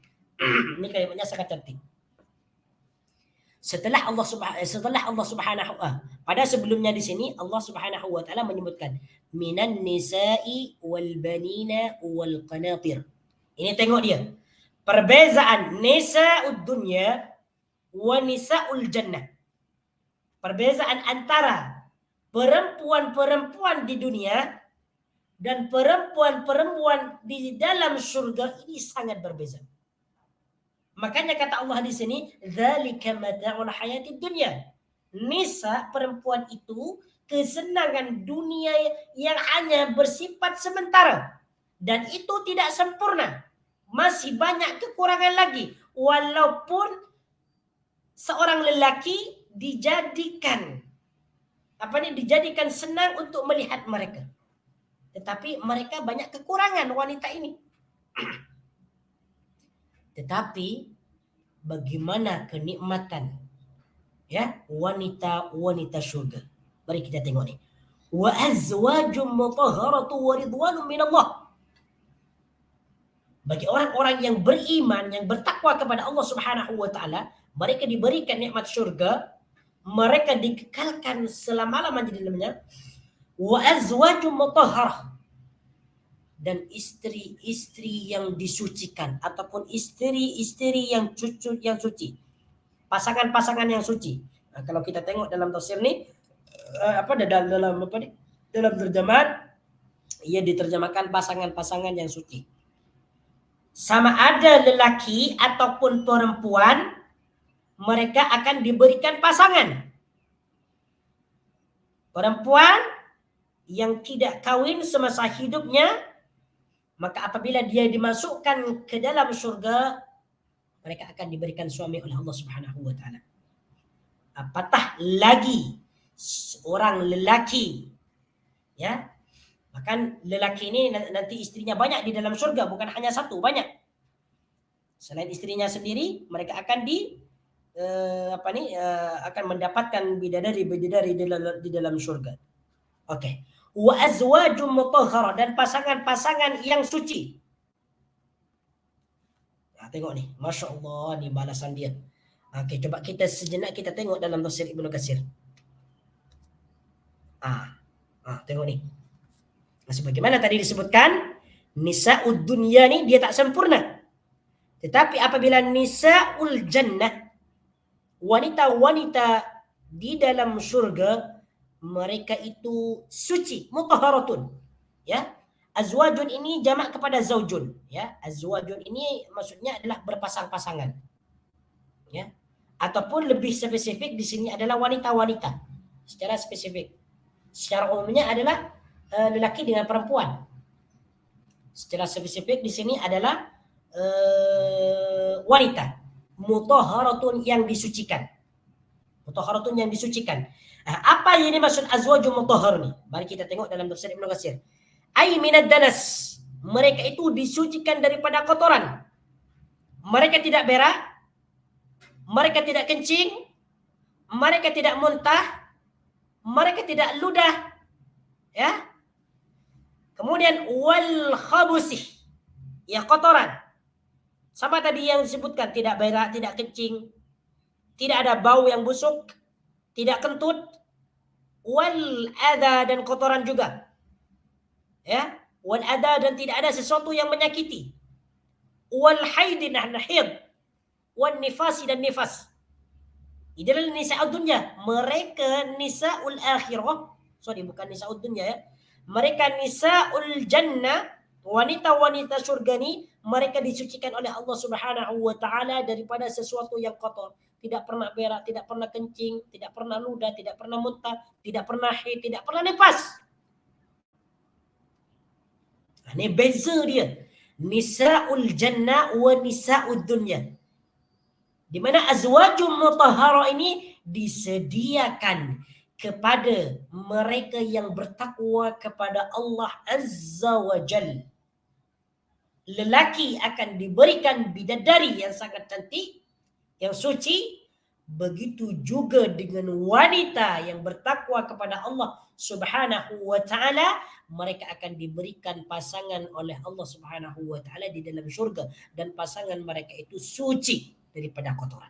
Ini kalimatnya sangat cantik. Setelah Allah Subhanahu pada sebelumnya di sini Allah Subhanahu wa taala menyebutkan minan nisa'i wal banina wal qanatir. Ini tengok dia. Perbezaan nisa'ud dunya wa nisa'ul jannah. Perbezaan antara perempuan-perempuan di dunia dan perempuan-perempuan di dalam surga ini sangat berbeza. Makanya kata Allah di sini, dzalika mata'ul hayatid dunya. Nisa, perempuan itu kesenangan dunia yang hanya bersifat sementara dan itu tidak sempurna. Masih banyak kekurangan lagi. Walaupun seorang lelaki dijadikan dijadikan senang untuk melihat mereka, tetapi mereka banyak kekurangan wanita ini. Tetapi bagaimana kenikmatan wanita surga? Mari kita tengok ni. Wa azwajum mutahharatu wa ridwanun minallah. Bagi orang-orang yang beriman, yang bertakwa kepada Allah Subhanahu wa taala, mereka diberikan nikmat surga, mereka dikekalkan selama-lamanya di dalamnya. Wa azwajum mutahharah, dan istri-istri yang disucikan ataupun istri-istri yang suci, pasangan-pasangan yang suci. Nah, kalau kita tengok dalam tafsir ni dalam terjemahan ia diterjemahkan pasangan-pasangan yang suci. Sama ada lelaki ataupun perempuan, mereka akan diberikan pasangan. Perempuan yang tidak kawin semasa hidupnya, maka apabila dia dimasukkan ke dalam surga, mereka akan diberikan suami oleh Allah Subhanahu wa taala. Apatah lagi seorang lelaki, ya. Bahkan lelaki ini nanti istrinya banyak di dalam surga, bukan hanya satu, banyak. Selain istrinya sendiri, mereka akan akan mendapatkan bidadari di dalam surga. Oke. Wa azwajum mutahharah, dan pasangan-pasangan yang suci. Nah, tengok nih, Masya Allah, nih balasan dia. Oke, coba kita sejenak kita tengok dalam tafsir Ibnu Katsir. Tengok nih. Nah, sebagaimana tadi disebutkan, nisa'ud dunya nih dia tak sempurna. Tetapi apabila nisa'ul jannah, wanita-wanita di dalam surga, mereka itu suci, mutahharatun. Ya. Azwajun ini jamak kepada zaujun, ya. Azwajun ini maksudnya adalah berpasang-pasangan. Ya. Ataupun lebih spesifik di sini adalah wanita-wanita. Secara spesifik. Secara umumnya adalah lelaki dengan perempuan. Secara spesifik di sini adalah wanita. Mutahharatun yang disucikan. Mutahharatun yang disucikan. Apa yang dimaksud azwajul mutahhar nih? Mari kita tengok dalam tafsir Ibnu Katsir. Ai minad danas. Mereka itu disucikan daripada kotoran. Mereka tidak berak, mereka tidak kencing, mereka tidak muntah, mereka tidak ludah, ya. Kemudian wal khabusih, ya kotoran. Sama tadi yang disebutkan, tidak berak, tidak kencing, tidak ada bau yang busuk, tidak kentut, wal adha, dan kotoran juga. Ya, wal adha, dan tidak ada sesuatu yang menyakiti. wal haid wan nifasi dan nifas. Adalah nisa'ud dunya. Mereka nisa'ul akhirah. Sorry, bukan nisa'ud dunya ya. Mereka nisa'ul jannah, wanita-wanita surga ni, mereka disucikan oleh Allah Subhanahu wa taala daripada sesuatu yang kotor. Tidak pernah berak, tidak pernah kencing, tidak pernah ludah, tidak pernah muntah, tidak pernah haid, tidak pernah nifas. Ini beza dia. Nisa'ul jannah wa nisa'ud dunya. Di mana azwajum mutahhara ini disediakan kepada mereka yang bertakwa kepada Allah Azza wa Jal. Lelaki akan diberikan bidadari yang sangat cantik, yang suci. Begitu juga dengan wanita yang bertakwa kepada Allah Subhanahu wa taala, mereka akan diberikan pasangan oleh Allah Subhanahu wa taala di dalam syurga, dan pasangan mereka itu suci daripada kotoran.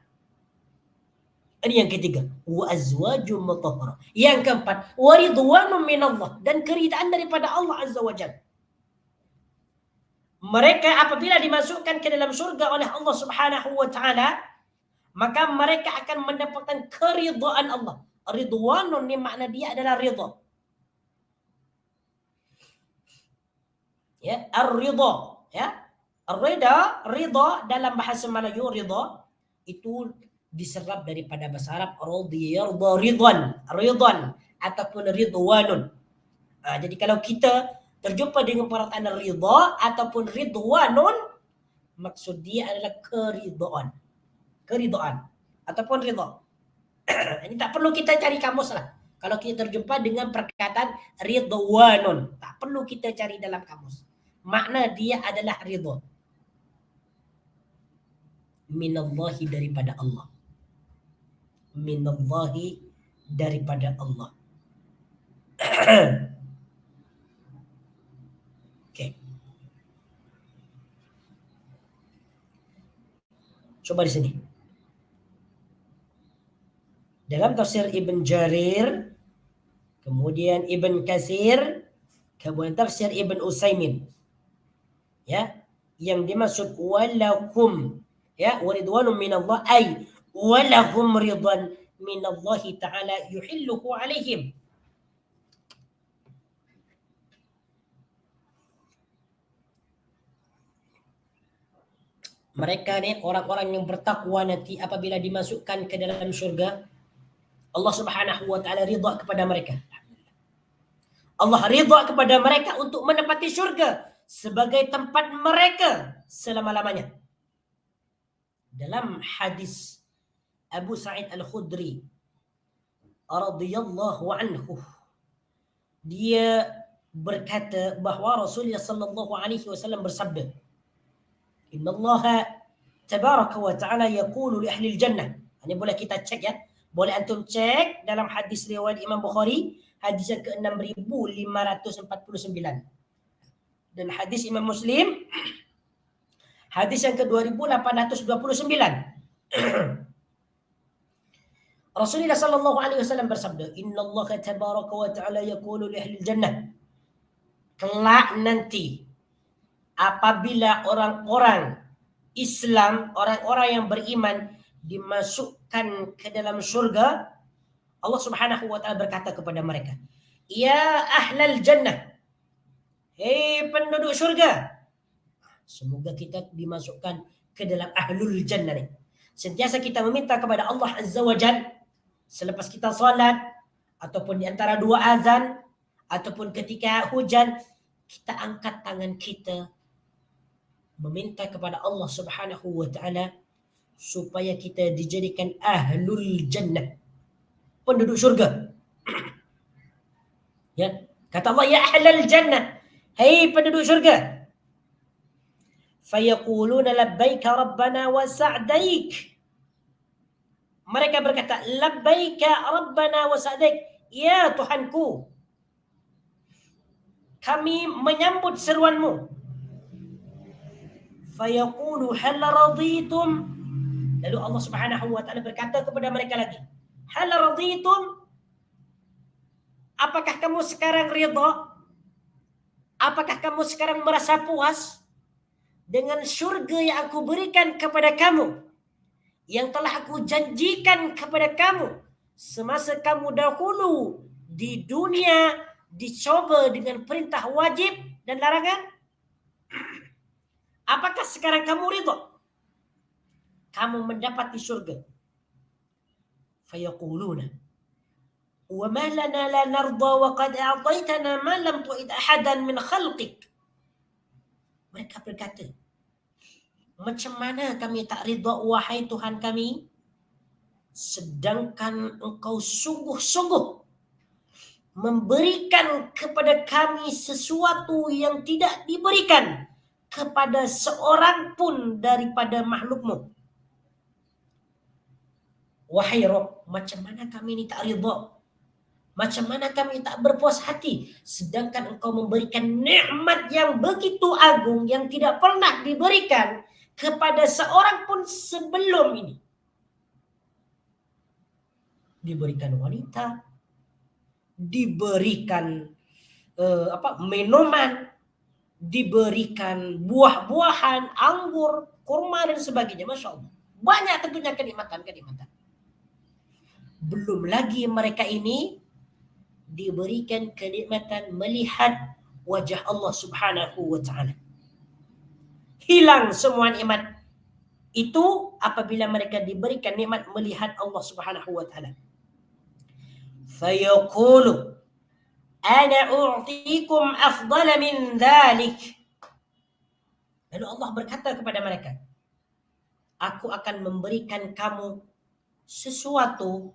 Ini yang ketiga, wa azwajum mutahhara. Yang keempat, wa ridwanun minallah, dan keridaan daripada Allah Azza wa Jalla. Mereka apabila dimasukkan ke dalam surga oleh Allah Subhanahu wa taala, maka mereka akan mendapatkan keridhaan Allah. Ridwanun ni makna dia adalah ridha. Ya, ar-ridha, ya. Ridha dalam bahasa Melayu, ridha itu diserap daripada bahasa Arab radiyallahu ridwan ataupun ridwanun. Jadi kalau kita terjumpa dengan perkataan ridha ataupun ridwanun, maksud dia adalah keridhaan ataupun ridha. Ini tak perlu kita cari kamus lah. Kalau kita terjumpa dengan perkataan ridwanun, tak perlu kita cari dalam kamus. Makna dia adalah ridha. Minallahi, daripada Allah. Minallahi, daripada Allah. Okay. Coba di sini. Dalam tafsir Ibn Jarir, kemudian Ibn Katsir, kemudian tafsir Ibn Utsaimin, ya, yang dimaksud walakum, ya, waridwanun minallah ay walahum ridwan minallahi ta'ala yuhilluhu alaihim. Mereka ni orang-orang yang bertakwa nanti apabila dimasukkan ke dalam syurga, Allah Subhanahu wa taala ridha kepada mereka. Allah ridha kepada mereka untuk menempati syurga sebagai tempat mereka selama-lamanya. Dalam hadis Abu Sa'id Al-Khudri radhiyallahu anhu, dia berkata bahawa Rasulullah sallallahu alaihi wasallam bersabda, innallaha tabaraka wa ta'ala yaqulu li ahli al-jannah. Ini boleh kita cek ya. Boleh antum cek dalam hadis riwayat Imam Bukhari, hadis yang ke-6549. Dan hadis Imam Muslim, hadis yang ke-2829. Rasulullah sallallahu alaihi wasallam bersabda, innallaha tabaraka wa ta'ala yaqulu li ahli al-jannah. Kelak nanti apabila orang-orang Islam, orang-orang yang beriman dimasukkan ke dalam syurga, Allah Subhanahu wa taala berkata kepada mereka, ya ahlal jannah, hei penduduk syurga, semoga kita dimasukkan ke dalam ahlul jannah ni. Sentiasa kita meminta kepada Allah Azza wa Jalla selepas kita salat, ataupun di antara dua azan, ataupun ketika hujan, kita angkat tangan kita meminta kepada Allah Subhanahu wa taala supaya kita dijadikan ahlul jannah, penduduk syurga. Ya, kata Allah, ya ahlal jannah, hai penduduk syurga. Fayaquluna labbaika rabbana wa sa'daik. Mereka berkata, labbaika rabbana wa sa'daik, ya Tuhanku, kami menyambut seruanmu. Fayaqulu hal raditum. Lalu Allah Subhanahu wa taala berkata kepada mereka lagi, hal raditum, apakah kamu sekarang ridha? Apakah kamu sekarang merasa puas? dengan syurga yang aku berikan kepada kamu, yang telah aku janjikan kepada kamu semasa kamu dahulu di dunia dicoba dengan perintah wajib dan larangan. Apakah sekarang kamu ridha? Kamu mendapat di surga. Fayaquluna wa ma lana la narda wa qad a'taitana ma lam tu'id ahadan min khalqik. Mereka berkata, macam mana kami tak ridha wahai Tuhan kami, sedangkan engkau sungguh-sungguh memberikan kepada kami sesuatu yang tidak diberikan kepada seorang pun daripada makhlukmu. Wahai Rabb, macam mana kami ini tak ridha? Macam mana kami tak berpuas hati sedangkan engkau memberikan nikmat yang begitu agung yang tidak pernah diberikan kepada seorang pun sebelum ini. Diberikan wanita, diberikan minuman, diberikan buah-buahan, anggur, kurma dan sebagainya. Masya Allah. Banyak tentunya kenikmatan-kenikmatan. Belum lagi mereka ini diberikan kenikmatan melihat wajah Allah Subhanahu wa ta'ala. Hilang semua nikmat itu apabila mereka diberikan nikmat melihat Allah Subhanahu wa ta'ala. Fayaqulu ana u'tikum afdala min dhalik. Lalu Allah berkata kepada mereka, aku akan memberikan kamu sesuatu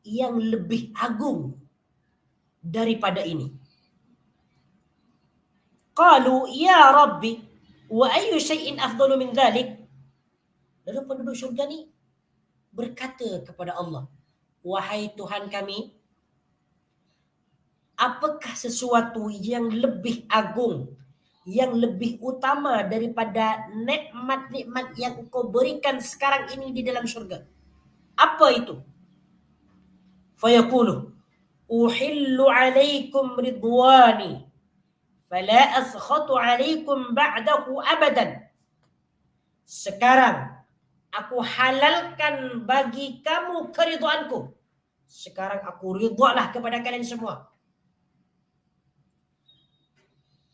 yang lebih agung daripada ini. Qalu ya Rabbi wa ayyu syai'in afdalu min dhalik. Lalu penduduk syurga ni berkata kepada Allah, wahai Tuhan kami, apakah sesuatu yang lebih agung, yang lebih utama daripada nikmat-nikmat yang Engkau berikan sekarang ini di dalam syurga? Apa itu? Fayaqulu uhillu alaikum ridwani fala askhatu alaikum ba'dahu abadan. Sekarang aku halalkan bagi kamu keridhaanku. Sekarang aku ridhalah kepada kalian semua.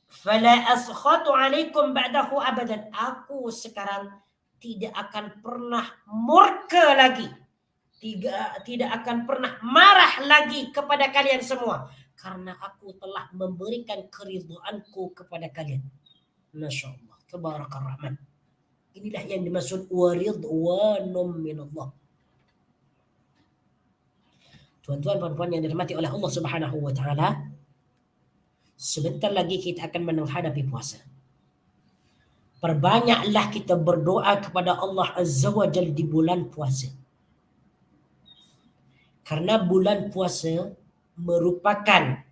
Fala askhatu alaikum ba'dahu abadan. Aku sekarang tidak akan pernah murka lagi. Tidak akan pernah marah lagi kepada kalian semua. Karena aku telah memberikan keridhaanku kepada kalian. Masya Allah. Tabarakar Rahman. Inilah yang dimaksud waridwanum minallah. Tuan-tuan, puan-puan yang dirahmati oleh Allah Subhanahu wa ta'ala, sebentar lagi kita akan menghadapi puasa. Perbanyaklah kita berdoa kepada Allah Azza wa Jalla di bulan puasa. Karena bulan puasa merupakan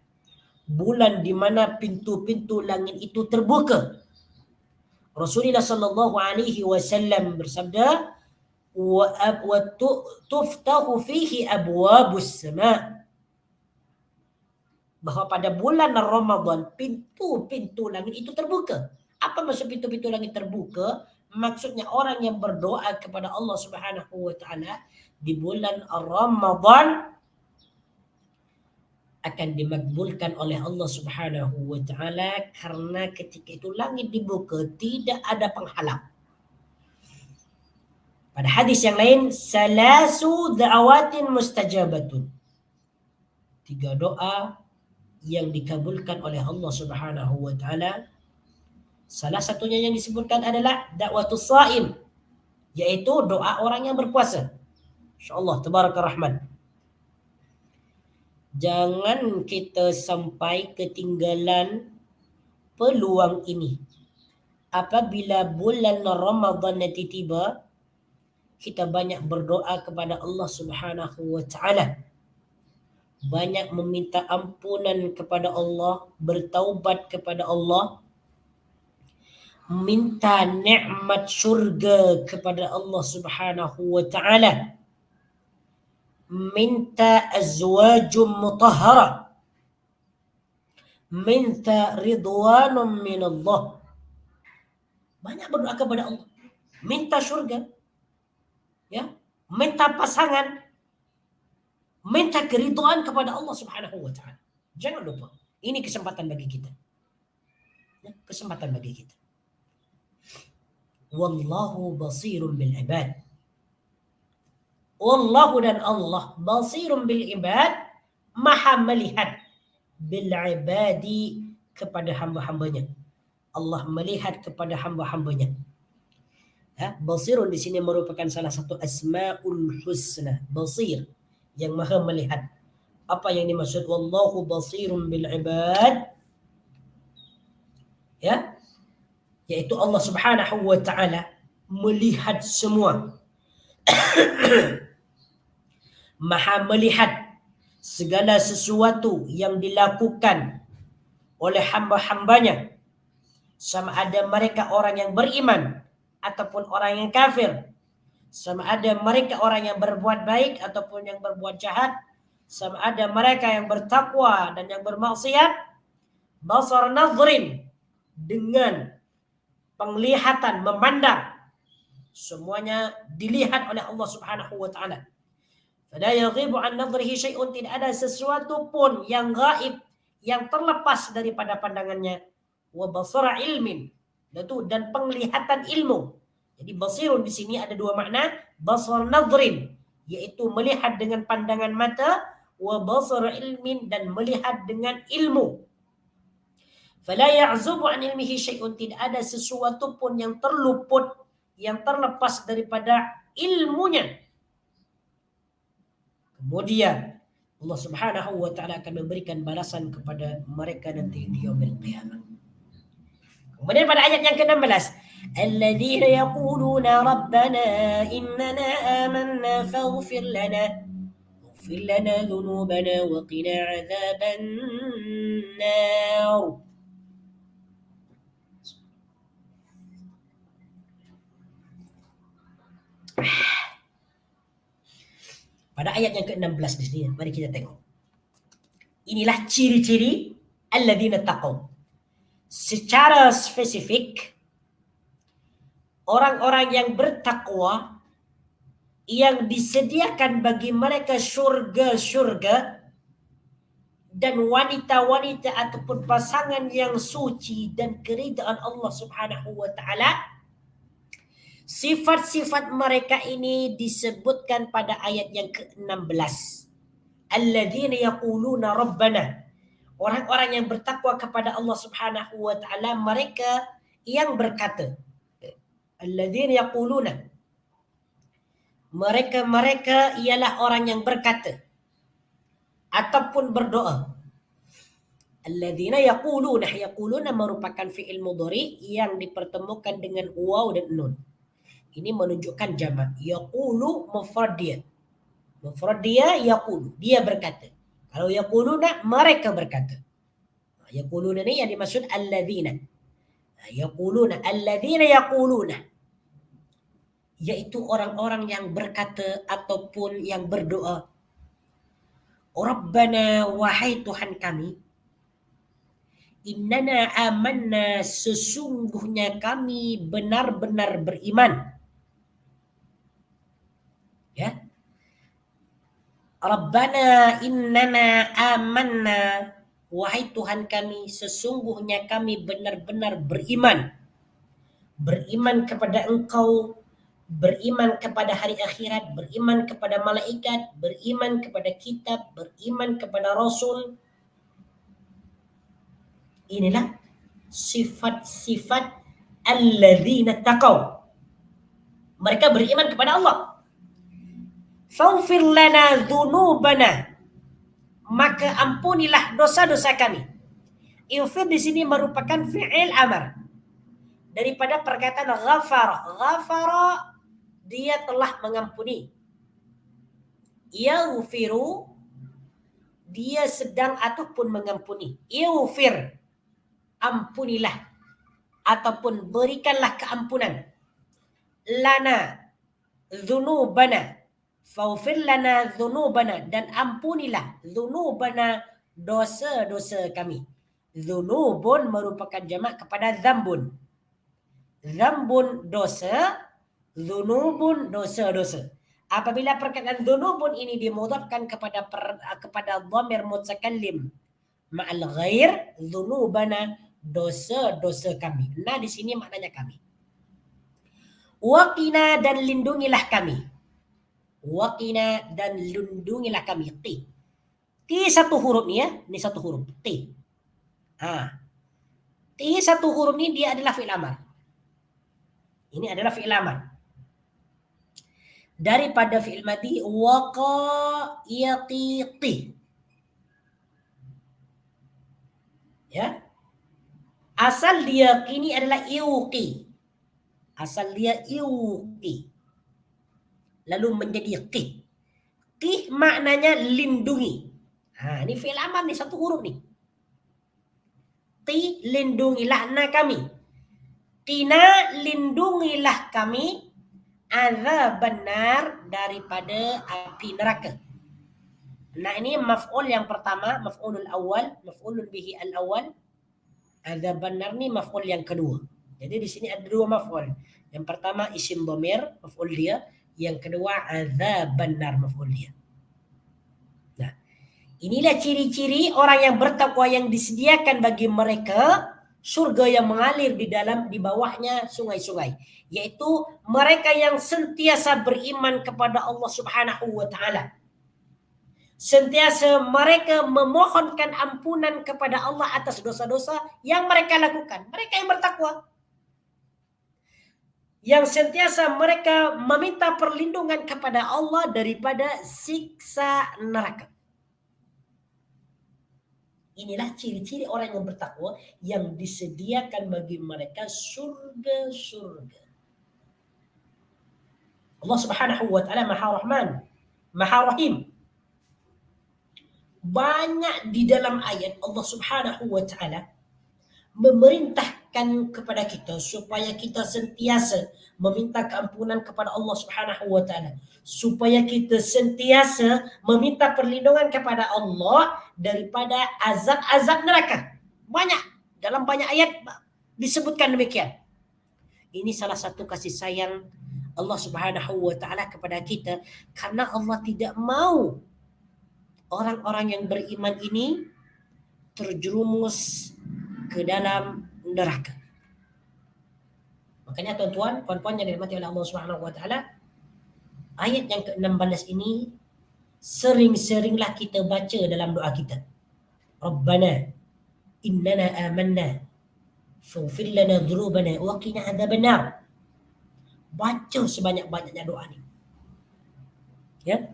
bulan di mana pintu-pintu langit itu terbuka. Rasulullah sallallahu alaihi wasallam bersabda, wa tuftahu fihi abwabus sama. Bahwa pada bulan Ramadan pintu-pintu langit itu terbuka. Apa maksud pintu-pintu langit terbuka? Maksudnya orang yang berdoa kepada Allah Subhanahu wa ta'ala di bulan Ramadan akan dimakbulkan oleh Allah Subhanahu wa ta'ala, karena ketika itu langit dibuka, tidak ada penghalang. Pada hadis yang lain, salasu da'awatin mustajabatun. 3 doa yang dikabulkan oleh Allah Subhanahu wa ta'ala. Salah satunya yang disebutkan adalah da'watus shaim, yaitu doa orang yang berpuasa. InsyaAllah, tabarakar Rahman. Jangan kita sampai ketinggalan peluang ini. Apabila bulan Ramadan nanti tiba, kita banyak berdoa kepada Allah Subhanahu wa ta'ala. Banyak meminta ampunan kepada Allah, bertaubat kepada Allah, minta nikmat syurga kepada Allah Subhanahu wa ta'ala, minta azwajum mutahhara, minta ridwanum minallah. Banyak berdoa kepada Allah. Minta surga. Ya, minta pasangan. Minta keridhaan kepada Allah Subhanahu wa taala. Jangan lupa. Ini kesempatan bagi kita. Ya, kesempatan bagi kita. Wallahu basirun bil ibad. Wallahu dan Allah basirun bil ibad, maha melihat bil ibadi kepada hamba-hambanya. Allah melihat kepada hamba-hambanya. Ya, basirun di sini merupakan salah satu asmaul husna. Basir, yang maha melihat. Apa yang dimaksud wallahu basirun bil ibad? Ya, yaitu Allah Subhanahu wa taala melihat semua. Maha melihat segala sesuatu yang dilakukan oleh hamba-hambanya, sama ada mereka orang yang beriman ataupun orang yang kafir, sama ada mereka orang yang berbuat baik ataupun yang berbuat jahat, sama ada mereka yang bertakwa dan yang bermaksiat. Basar nadhrin, dengan penglihatan, memandang, semuanya dilihat oleh Allah Subhanahu wa taala. Fala yaghibu an nadhrihi syai'un, tidak ada sesuatu pun yang gaib, yang terlepas daripada pandangannya. Wa basara ilmin, dan penglihatan ilmu. Jadi basirun di sini ada dua makna, basar nadhrin, yaitu melihat dengan pandangan mata, wa basara ilmin, dan melihat dengan ilmu. Fala ya'zubu an ilmihi syai'un, tidak ada sesuatu pun yang terluput, yang terlepas daripada ilmunya. Kemudian Allah Subhanahu wa taala akan memberikan balasan kepada mereka nanti di yaumil qiyamah. Kemudian pada ayat yang ke-16, alladzina yaquluna rabbana innana amanna faghfir lana dhunubana wa qina 'adzaban nar. Pada ayat yang ke-16 di sini, mari kita tengok. Inilah ciri-ciri alladzina taqaw. Secara spesifik, orang-orang yang bertakwa yang disediakan bagi mereka syurga-syurga dan wanita-wanita ataupun pasangan yang suci dan keridaan Allah Subhanahu wa taala. Sifat-sifat mereka ini disebutkan pada ayat yang ke-16. Alladzina yaquluna rabbana. Orang-orang yang bertakwa kepada Allah Subhanahu wa taala, mereka yang berkata. Alladzina yaquluna. Mereka ialah orang yang berkata ataupun berdoa. Alladzina yaquluna. Yaquluna merupakan fi'il mudhari yang dipertemukan dengan waw dan nun. Ini menunjukkan jamak. Yaqulu mufrad dia. Mufrad dia yaqulu, dia berkata. Kalau yaquluna, mereka berkata. Yaquluna ni yang dimaksud alladzina. Yaquluna, alladzina yaquluna, yaitu orang-orang yang berkata ataupun yang berdoa. Rabbana, wahai Tuhan kami, innana amanna, sesungguhnya kami benar-benar beriman. Ya. Rabbana innana amanna, wahai Tuhan kami, sesungguhnya kami benar-benar beriman. Beriman kepada Engkau, beriman kepada hari akhirat, beriman kepada malaikat, beriman kepada kitab, beriman kepada rasul. Inilah sifat-sifat alladzina taqaw. Mereka beriman kepada Allah. Faghfir lana dzunubana, maka ampunilah dosa-dosa kami. Ighfir di sini merupakan fi'il amar daripada perkataan ghafara. Ghafara, dia telah mengampuni. Yaghfiru, dia sedang ataupun mengampuni. Ighfir, ampunilah ataupun berikanlah keampunan. Lana dzunubana, faghfir lana dzunubana, dan ampunilah dzunubana, dosa-dosa kami. Dzunubun merupakan jamak kepada dzambun. Zambun dosa, dzunubun dosa-dosa. Apabila perkataan dzunubun ini dimudhafkan kepada dhamir mutakallim ma'al ghair, dzunubana, dosa-dosa kami. Nah, di sini maknanya kami. Waqina, dan lindungilah kami. Waqina, dan lindungilah kami. T satu huruf ni ya, ini satu huruf T. T satu huruf ini dia adalah fi'il amar. Ini adalah fi'il amar. Daripada fi'il madi waqa yaqiqi. Ya. Asal dia kini adalah iuqi. Asal dia iuqi. Lalu menjadi qi. Qi maknanya lindungi. Ini fi'il amar nih, satu huruf nih. Qi, lindungilah kami. Qina, lindungilah kami, azab benar, daripada api neraka. Nah, ini maf'ul yang pertama, maf'ulul awal, maf'ulun bihi al-awal. Azab benar ni maf'ul yang kedua. Jadi di sini ada dua maf'ul. Yang pertama isim dhamir, maf'ul dia. Yang kedua azab benar, maf'ul dia. Nah, inilah ciri-ciri orang yang bertakwa yang disediakan bagi mereka surga yang mengalir di bawahnya sungai-sungai, yaitu mereka yang sentiasa beriman kepada Allah Subhanahu wa taala. Sentiasa mereka memohonkan ampunan kepada Allah atas dosa-dosa yang mereka lakukan. Mereka yang bertakwa. Yang sentiasa mereka meminta perlindungan kepada Allah daripada siksa neraka. Inilah ciri-ciri orang yang bertakwa yang disediakan bagi mereka surga-surga. Allah Subhanahu wa taala Maha Rahman, Maha Rahim. Banyak di dalam ayat Allah Subhanahu wa taala memerintahkan kepada kita supaya kita sentiasa meminta keampunan kepada Allah Subhanahu wa taala, supaya kita sentiasa meminta perlindungan kepada Allah daripada azab-azab neraka. Banyak, dalam banyak ayat disebutkan demikian. Ini salah satu kasih sayang Allah Subhanahu wa taala kepada kita, karena Allah tidak mau orang-orang yang beriman ini terjerumus ke dalam neraka. Makanya tuan-tuan, puan-puan yang dirahmati oleh Allah Subhanahu wa taala, ayat yang ke-16 ini sering-seringlah kita baca dalam doa kita. Rabbana innana amanna faghfir lana dhunubana wa qina adzabannar. Baca sebanyak-banyaknya doa ni. Ya.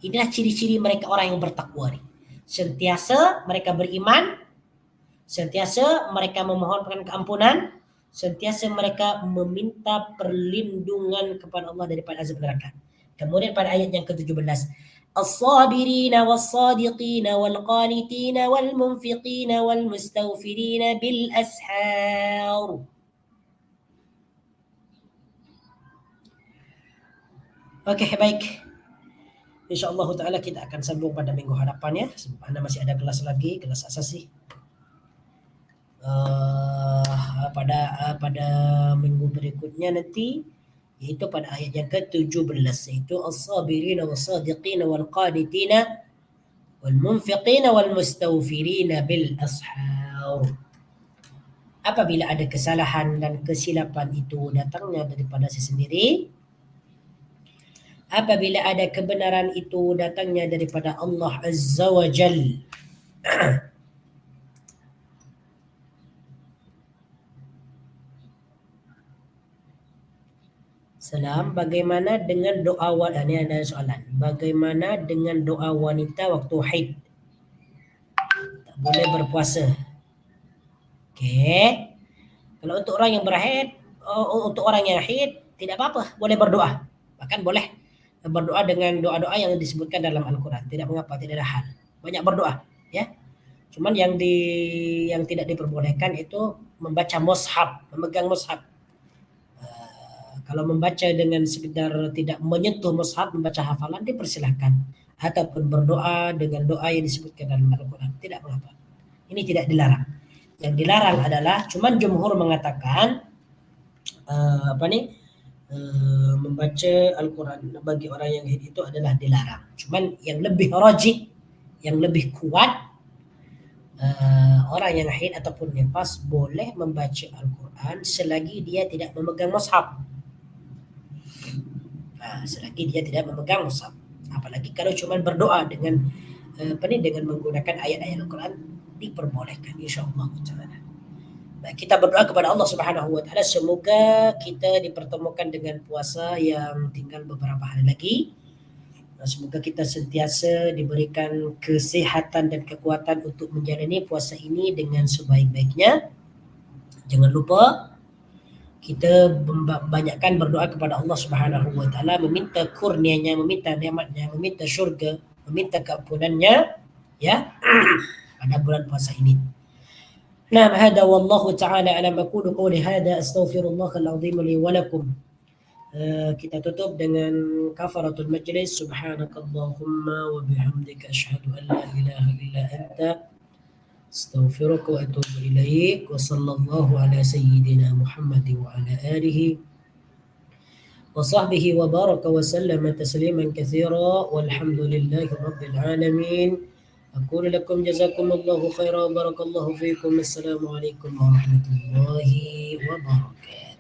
Inilah ciri-ciri mereka orang yang bertakwa ni. Sentiasa mereka beriman, sentiasa mereka memohonkan keampunan, sentiasa mereka meminta perlindungan kepada Allah daripada azab neraka. Kemudian pada ayat yang ke-17, as-sabirina was-sadiqina wal-qanitina wal-munfiqina wal-mustaghfirina bil ashar. Okey, baik. InsyaAllah ta'ala kita akan sambung pada minggu hadapan ya. Sebab anda masih ada kelas lagi, kelas asasi. Pada minggu berikutnya nanti, iaitu pada ayat yang ke-17, iaitu as-sabirina was-sadiqina wal-qanitina wal-munfiqina wal-mustaghfirina bil ashar. Apabila ada kesalahan dan kesilapan itu datangnya daripada sesendiri, apabila ada kebenaran itu datangnya daripada Allah Azza wa Jal. Salam, bagaimana dengan doa wanita? Ini ada soalan. Bagaimana dengan doa wanita waktu haid? Tak boleh berpuasa. Okey. Kalau untuk orang yang berhaid, untuk orang yang haid tidak apa-apa, boleh berdoa. Bahkan boleh berdoa dengan doa-doa yang disebutkan dalam Al-Quran. Tidak mengapa, tidak ada hal. Banyak berdoa, ya. Cuman yang tidak diperbolehkan itu membaca mushaf, memegang mushaf. Kalau membaca dengan sekedar tidak menyentuh mushaf, membaca hafalan, dipersilakan. Ataupun berdoa dengan doa yang disebutkan dalam Al-Quran. Tidak mengapa. Ini tidak dilarang. Yang dilarang adalah, cuman jumhur mengatakan membaca Al-Quran bagi orang yang haid itu adalah dilarang. Cuman yang lebih rajih, yang lebih kuat, orang yang haid ataupun nifas boleh membaca Al-Quran selagi dia tidak memegang mushaf. Selagi dia tidak memegang mushaf. Apalagi kalau cuma berdoa dengan dengan menggunakan ayat-ayat Al-Quran, diperbolehkan insya-Allah taala. Baik, kita berdoa kepada Allah Subhanahu wa taala semoga kita dipertemukan dengan puasa yang tinggal beberapa hari lagi. Semoga kita sentiasa diberikan kesehatan dan kekuatan untuk menjalani puasa ini dengan sebaik-baiknya. Jangan lupa kita banyakkan berdoa kepada Allah Subhanahu wa taala, meminta kurnianya, meminta nikmatnya, meminta syurga, meminta keampunannya ya pada bulan puasa ini. Nah, hada wallahu taala alam, aqulu qawli hada astaghfirullah al-azim li wa lakum. Kita tutup dengan kafaratul majlis. Subhanakallahumma wa bihamdika asyhadu an la ilaha illa anta astaghfiruka wa atubu ilaik. Wa sallallahu ala sayyidina Muhammad wa ala alihi wa sahbihi wa baraka wa sallama tasliman katsira walhamdulillahi rabbil alamin. أقول لكم جزاكم الله خيرا بارك الله فيكم. السلام عليكم ورحمة الله وبركاته.